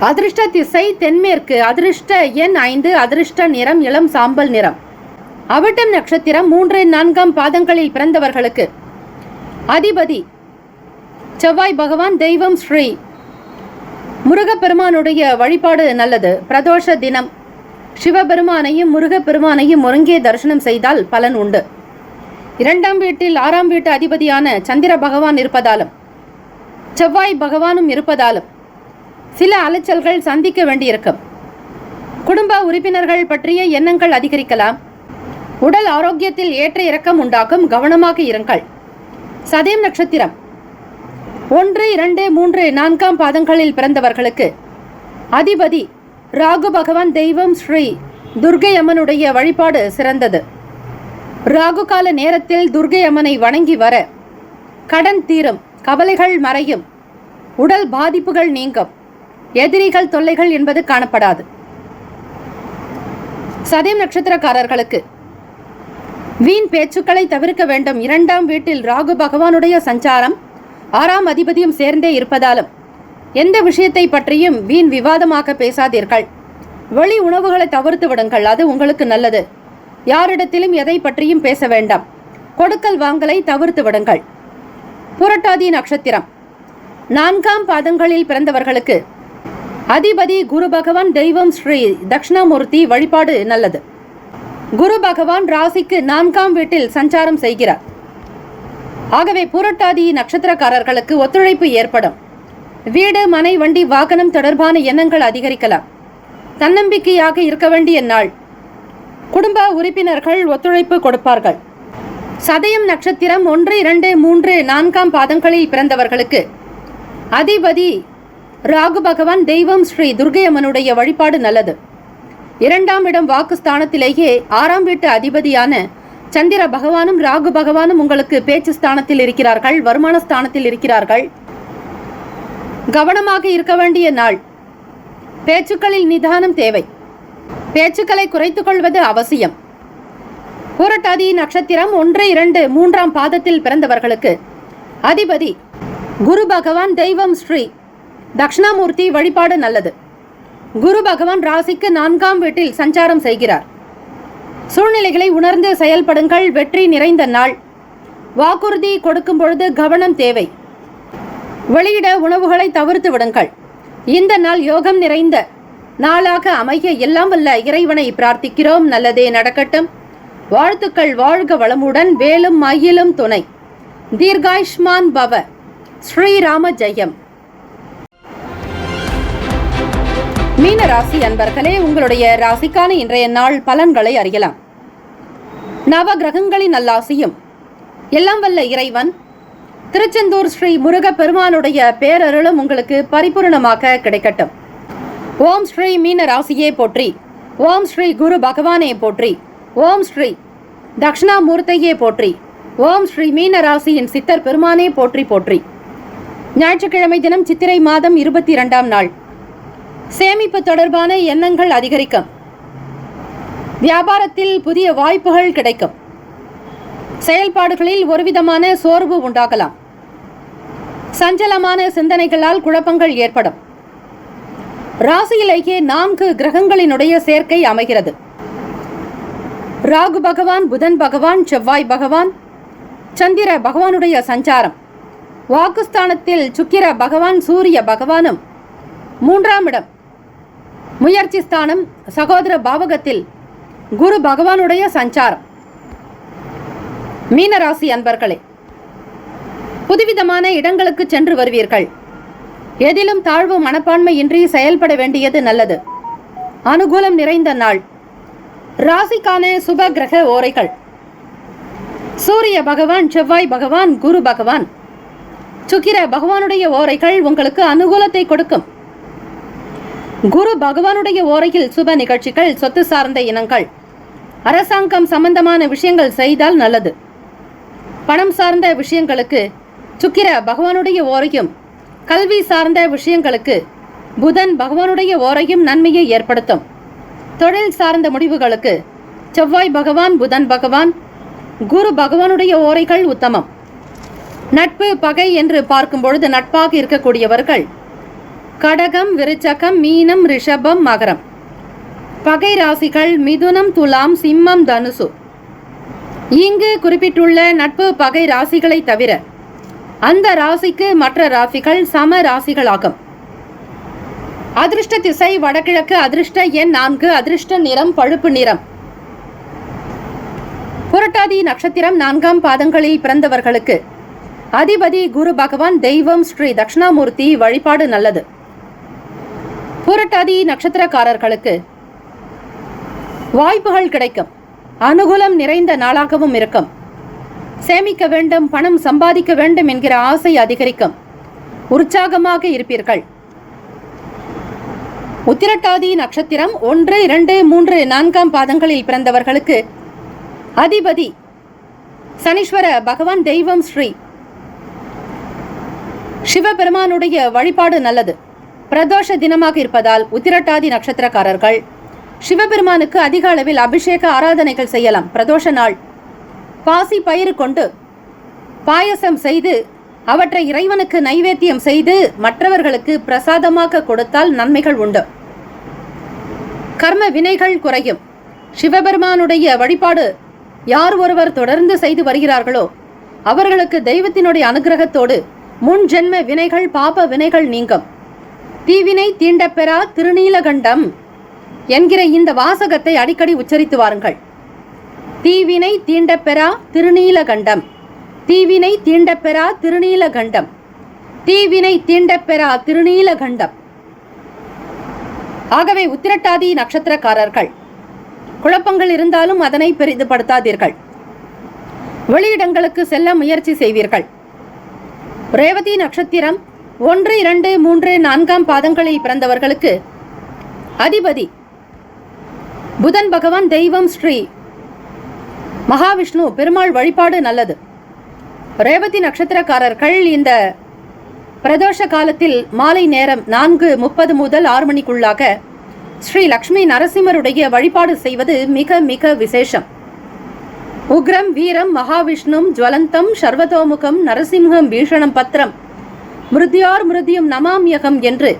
அதிர்ஷ்ட திசை தென்மேற்கு. அதிர்ஷ்ட எண் 5. அதிர்ஷ்ட நிறம் இளம் சாம்பல் நிறம். அவிட்டம் நட்சத்திரம் 3, 4ஆம் பாதங்களில் பிறந்தவர்களுக்கு அதிபதி செவ்வாய் பகவான். தெய்வம் ஸ்ரீ முருகப்பெருமானுடைய வழிபாடு நல்லது. பிரதோஷ தினம் சிவபெருமானையும் முருகப்பெருமானையும் ஒருங்கே தரிசனம் செய்தால் பலன் உண்டு. 2ஆம் வீட்டில் 6ஆம் வீட்டு அதிபதியான சந்திர பகவான் இருப்பதாலும் செவ்வாய் பகவானும் இருப்பதாலும் சில அலைச்சல்கள் சந்திக்க வேண்டியிருக்கும். குடும்ப உறுப்பினர்கள் பற்றிய எண்ணங்கள் அதிகரிக்கலாம். உடல் ஆரோக்கியத்தில் ஏற்ற இறக்கம் உண்டாகும். கவனமாக இருங்கள். சதயம் நட்சத்திரம் 1, 2, 3, 4ஆம் பாதங்களில் பிறந்தவர்களுக்கு அதிபதி ராகு பகவான். தெய்வம் ஸ்ரீ துர்க்கை அம்மனுடைய வழிபாடு சிறந்தது. ராகு கால நேரத்தில் துர்க்கை அம்மனை வணங்கி வர கடன் தீரும், கவலைகள் மறையும், உடல் பாதிப்புகள் நீங்கும், எதிரிகள் தொல்லைகள் என்பது காணப்படாது. சதயம் நட்சத்திரக்காரர்களுக்கு வீண் பேச்சுக்களை தவிர்க்க வேண்டும். 2ஆம் வீட்டில் ராகு பகவானுடைய சஞ்சாரம் 6ஆம் அதிபதியும் சேர்ந்தே இருப்பதாலும் எந்த விஷயத்தை பற்றியும் வீண் விவாதமாக பேசாதீர்கள். வெளி உணவுகளை தவிர்த்து விடுங்கள், அது உங்களுக்கு நல்லது. யாரிடத்திலும் எதை பற்றியும் பேச வேண்டாம். கொடுக்கல் வாங்கலை தவிர்த்து விடுங்கள். புரட்டாதி நட்சத்திரம் 4ஆம் பாதங்களில் பிறந்தவர்களுக்கு அதிபதி குரு பகவான். தெய்வம் ஸ்ரீ தட்சிணாமூர்த்தி வழிபாடு நல்லது. குரு பகவான் ராசிக்கு 4ஆம் வீட்டில் சஞ்சாரம் செய்கிறார். ஆகவே புரட்டாதி நட்சத்திரக்காரர்களுக்கு ஒத்துழைப்பு ஏற்படும். வீடு, மனை, வண்டி, வாகனம் தொடர்பான எண்ணங்கள் அதிகரிக்கலாம். தன்னம்பிக்கையாக இருக்க வேண்டிய நாள். குடும்ப உறுப்பினர்கள் ஒத்துழைப்பு கொடுப்பார்கள். சதயம் நட்சத்திரம் 1, 2, 3, 4ஆம் பாதங்களில் பிறந்தவர்களுக்கு அதிபதி ராகு பகவான். தெய்வம் ஸ்ரீ துர்க்கை அம்மனுடைய வழிபாடு நல்லது. 2ஆம் இடம் வாக்குஸ்தானத்திலேயே 6ஆம் வீட்டு அதிபதியான சந்திர பகவானும் ராகு பகவானும் உங்களுக்கு பேச்சு ஸ்தானத்தில் இருக்கிறார்கள், வருமான ஸ்தானத்தில் இருக்கிறார்கள். கவனமாக இருக்க வேண்டிய நாள். பேச்சுக்களில் நிதானம் தேவை. பேச்சுக்களை குறைத்துக் கொள்வது அவசியம். புரட்டாதி நட்சத்திரம் 1, 2, 3ஆம் பாதத்தில் பிறந்தவர்களுக்கு அதிபதி குரு பகவான். தெய்வம் ஸ்ரீ தட்சிணாமூர்த்தி வழிபாடு நல்லது. குரு பகவான் ராசிக்கு 4ஆம் வீட்டில் சஞ்சாரம் செய்கிறார். சூழ்நிலைகளை உணர்ந்து செயல்படுங்கள். வெற்றி நிறைந்த நாள். வாக்குறுதி கொடுக்கும் பொழுது கவனம் தேவை. வெளியிட உணவுகளை தவிர்த்து விடுங்கள். இந்த நாள் யோகம் நிறைந்த நாளாக அமைய எல்லாம் வல்ல இறைவனை பிரார்த்திக்கிறோம். நல்லதே நடக்கட்டும். வாழ்த்துக்கள். வாழ்க வளமுடன். வேலும் மயிலும் துணை. தீர்காயுஷ்மான் பவ. ஸ்ரீராம ஜெயம். மீன ராசி அன்பர்களே, உங்களுடைய ராசிக்கான இன்றைய நாள் பலன்களை அறியலாம். நவ கிரகங்களின் நல்லாசியும் எல்லாம் வல்ல இறைவன் திருச்செந்தூர் ஸ்ரீ முருகப்பெருமானுடைய பேரருளும் உங்களுக்கு பரிபூர்ணமாக கிடைக்கட்டும். ஓம் ஸ்ரீ மீன ராசியே போற்றி. ஓம் ஸ்ரீ குரு பகவானே போற்றி. ஓம் ஸ்ரீ தட்சிணாமூர்த்தியே போற்றி. ஓம் ஸ்ரீ மீன ராசியின் சித்தர் பெருமானே போற்றி போற்றி. ஞாயிற்றுக்கிழமை தினம் சித்திரை மாதம் 22ஆம் நாள். சேமிப்பு தொடர்பான எண்ணங்கள் அதிகரிக்கும். வியாபாரத்தில் புதிய வாய்ப்புகள் கிடைக்கும். செயல்பாடுகளில் ஒருவிதமான சோர்வு உண்டாகலாம். சஞ்சலமான சிந்தனைகளால் குழப்பங்கள் ஏற்படும். ராசியிலேயே 4 கிரகங்களினுடைய சேர்க்கை அமைகிறது. ராகு பகவான், புதன் பகவான், செவ்வாய் பகவான், சந்திர பகவானுடைய சஞ்சாரம், வாக்குஸ்தானத்தில் சுக்கிர பகவான், சூரிய பகவானும், 3ஆம் இடம் முயற்சி ஸ்தானம் சகோதர பாவகத்தில் குரு பகவானுடைய சஞ்சாரம். மீனராசி அன்பர்களே, புதுவிதமான இடங்களுக்கு சென்று வருவீர்கள். எதிலும் தாழ்வு மனப்பான்மையின்றி செயல்பட வேண்டியது நல்லது. அனுகூலம் நிறைந்த நாள். ராசிக்கான சுப கிரக ஓரைகள்: சூரிய பகவான், செவ்வாய் பகவான், குரு பகவான், சுக்கிர பகவானுடைய ஓரைகள் உங்களுக்கு அனுகூலத்தை கொடுக்கும். குரு பகவானுடைய ஓரையில் சுப நிகழ்ச்சிகள், சொத்து சார்ந்த இனங்கள், அரசாங்கம் சம்பந்தமான விஷயங்கள் செய்தால் நல்லது. பணம் சார்ந்த விஷயங்களுக்கு சுக்கிர பகவானுடைய ஓரையும், கல்வி சார்ந்த விஷயங்களுக்கு புதன் பகவானுடைய ஓரையும் நன்மையை ஏற்படுத்தும். தொழில் சார்ந்த முடிவுகளுக்கு செவ்வாய் பகவான், புதன் பகவான், குரு பகவானுடைய ஓரைகள் உத்தமம். நட்பு பகை என்று பார்க்கும் பொழுது நட்பாக இருக்கக்கூடியவர்கள் கடகம், விருச்சகம், மீனம், ரிஷபம், மகரம். பகை ராசிகள் மிதுனம், துலாம், சிம்மம், தனுசு. இங்கு குறிப்பிட்டுள்ள நட்பு பகை ராசிகளை தவிர அந்த ராசிக்கு மற்ற ராசிகள் சம ராசிகளாகும். அதிர்ஷ்ட திசை வடகிழக்கு, அதிர்ஷ்ட எண் 4, அதிர்ஷ்ட நிறம் பழுப்பு நிறம். புரட்டாதி நட்சத்திரம் 4ஆம் பாதங்களில் பிறந்தவர்களுக்கு அதிபதி குரு பகவான், தெய்வம் ஸ்ரீ தட்சிணாமூர்த்தி வழிபாடு நல்லது. புரட்டாதி நட்சத்திரக்காரர்களுக்கு வாய்ப்புகள் கிடைக்கும். அனுகூலம் நிறைந்த நாளாகவும் இருக்கும். சேமிக்க வேண்டும், பணம் சம்பாதிக்க வேண்டும் என்கிற ஆசை அதிகரிக்கும். உற்சாகமாக இருப்பீர்கள். உத்திரட்டாதி நட்சத்திரம் 1, 2, 3, 4ஆம் பாதங்களில் பிறந்தவர்களுக்கு அதிபதி சனீஸ்வர பகவான், தெய்வம் ஸ்ரீ சிவபெருமானுடைய வழிபாடு நல்லது. பிரதோஷ தினமாக இருப்பதால் உத்திரட்டாதி நட்சத்திரக்காரர்கள் சிவபெருமானுக்கு அதிக அளவில் அபிஷேக ஆராதனைகள் செய்யலாம். பிரதோஷ நாள் பாசி பயிறு கொண்டு பாயசம் செய்து அவற்றை இறைவனுக்கு நைவேத்தியம் செய்து மற்றவர்களுக்கு பிரசாதமாக கொடுத்தால் நன்மைகள் உண்டு. கர்ம வினைகள் குறையும். சிவபெருமானுடைய வழிபாடு யார் ஒருவர் தொடர்ந்து செய்து வருகிறார்களோ அவர்களுக்கு தெய்வத்தினுடைய அனுகிரகத்தோடு முன் ஜென்ம வினைகள், பாப வினைகள் நீங்கும். தீவினை தீண்டப்பெறா திருநீலகண்டம் என்கிற இந்த வாசகத்தை அடிக்கடி உச்சரித்து வாருங்கள். தீவினை தீண்டப்பெறா திருநீலகண்டம், தீவினை தீண்டப்பெறா திருநீலகண்டம், தீவினை தீண்டப்பெறா திருநீலகண்டம். ஆகவே உத்திரட்டாதி நட்சத்திரக்காரர்கள் குழப்பங்கள் இருந்தாலும் அதனை பெரிதுபடுத்தாதீர்கள். வெளியிடங்களுக்கு செல்ல முயற்சி செய்வீர்கள். ரேவதி நட்சத்திரம் 1, 2, 3, 4ஆம் பாதங்களில் பிறந்தவர்களுக்கு அதிபதி புதன் பகவான், தெய்வம் ஸ்ரீ மகாவிஷ்ணு பெருமாள் வழிபாடு நல்லது. ரேவதி நட்சத்திரக்காரர்கள் இந்த பிரதோஷ காலத்தில் மாலை நேரம் 4:30 முதல் 6 மணிக்குள்ளாக ஸ்ரீ லக்ஷ்மி நரசிம்மருடைய வழிபாடு செய்வது மிக மிக விசேஷம். உக்ரம் வீரம் மகாவிஷ்ணும் ஜுவலந்தம் சர்வதோமுகம் நரசிம்ஹம் பீஷணம் பத்ரம் மிருத்யோர் மிருத்யும் நமாம்யகம் என்று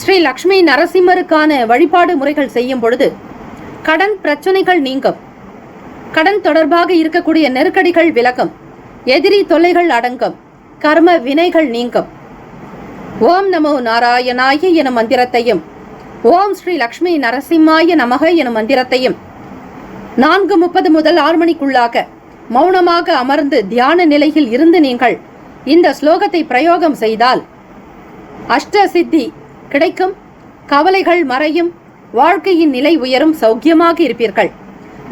ஸ்ரீ லக்ஷ்மி நரசிம்மருக்கான வழிபாடு முறைகள் செய்யும் பொழுது கடன் பிரச்சனைகள் நீங்கும். கடன் தொடர்பாக இருக்கக்கூடிய நெருக்கடிகள் விலகும். எதிரி தொல்லைகள் அடங்கும். கர்ம வினைகள் நீங்கும். ஓம் நமோ நாராயணாய எனும் மந்திரத்தையும், ஓம் ஸ்ரீ லக்ஷ்மி நரசிம்மாய நமக எனும் மந்திரத்தையும் 4:30 முதல் 6 மணிக்குள்ளாக மௌனமாக அமர்ந்து தியான நிலையில் இருந்து நீங்கள் இந்த ஸ்லோகத்தை பிரயோகம் செய்தால் அஷ்ட சித்தி கிடைக்கும். கவலைகள் மறையும். வாழ்க்கையின் நிலை உயரும். சௌக்கியமாக இருப்பீர்கள்.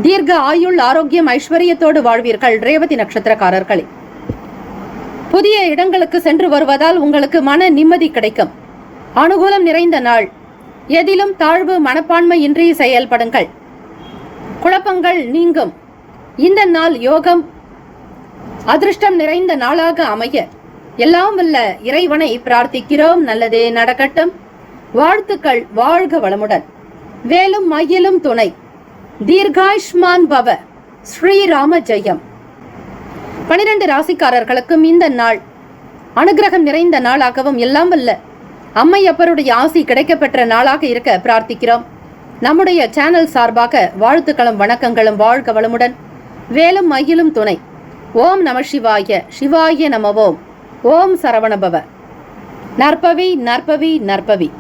தீர்க்க ஆயுள், ஆரோக்கியம், ஐஸ்வர்யத்தோடு வாழ்வீர்கள். ரேவதி நட்சத்திரக்காரர்களே, புதிய இடங்களுக்கு சென்று வருவதால் உங்களுக்கு மன நிம்மதி கிடைக்கும். அனுகூலம் நிறைந்த நாள். எதிலும் தாழ்வு மனப்பான்மையின்றி செயல்படுங்கள். குழப்பங்கள் நீங்கும். இந்த நாள் யோகம் அதிர்ஷ்டம் நிறைந்த நாளாக அமைய எல்லாம் வல்ல இறைவனை பிரார்த்திக்கிறோம். நல்லதே நடக்கட்டும். வாழ்த்துக்கள். வாழ்க வளமுடன். வேலும் மயிலும் துணை. தீர்காயுஷ்மான் பவ. ஸ்ரீராம ஜெயம். 12 ராசிக்காரர்களுக்கும் இந்த நாள் அனுகிரகம் நிறைந்த நாளாகவும் எல்லாம் வல்ல அம்மையப்பருடைய ஆசி கிடைக்கப்பெற்ற நாளாக இருக்க பிரார்த்திக்கிறோம். நம்முடைய சேனல் சார்பாக வாழ்த்துக்களும் வணக்கங்களும். வாழ்க வளமுடன். வேலும் மயிலும் துணை. ஓம் நம சிவாய. சிவாய நமவோம். ஓம் சரவணபவ. நற்பவி நற்பவி நற்பவி.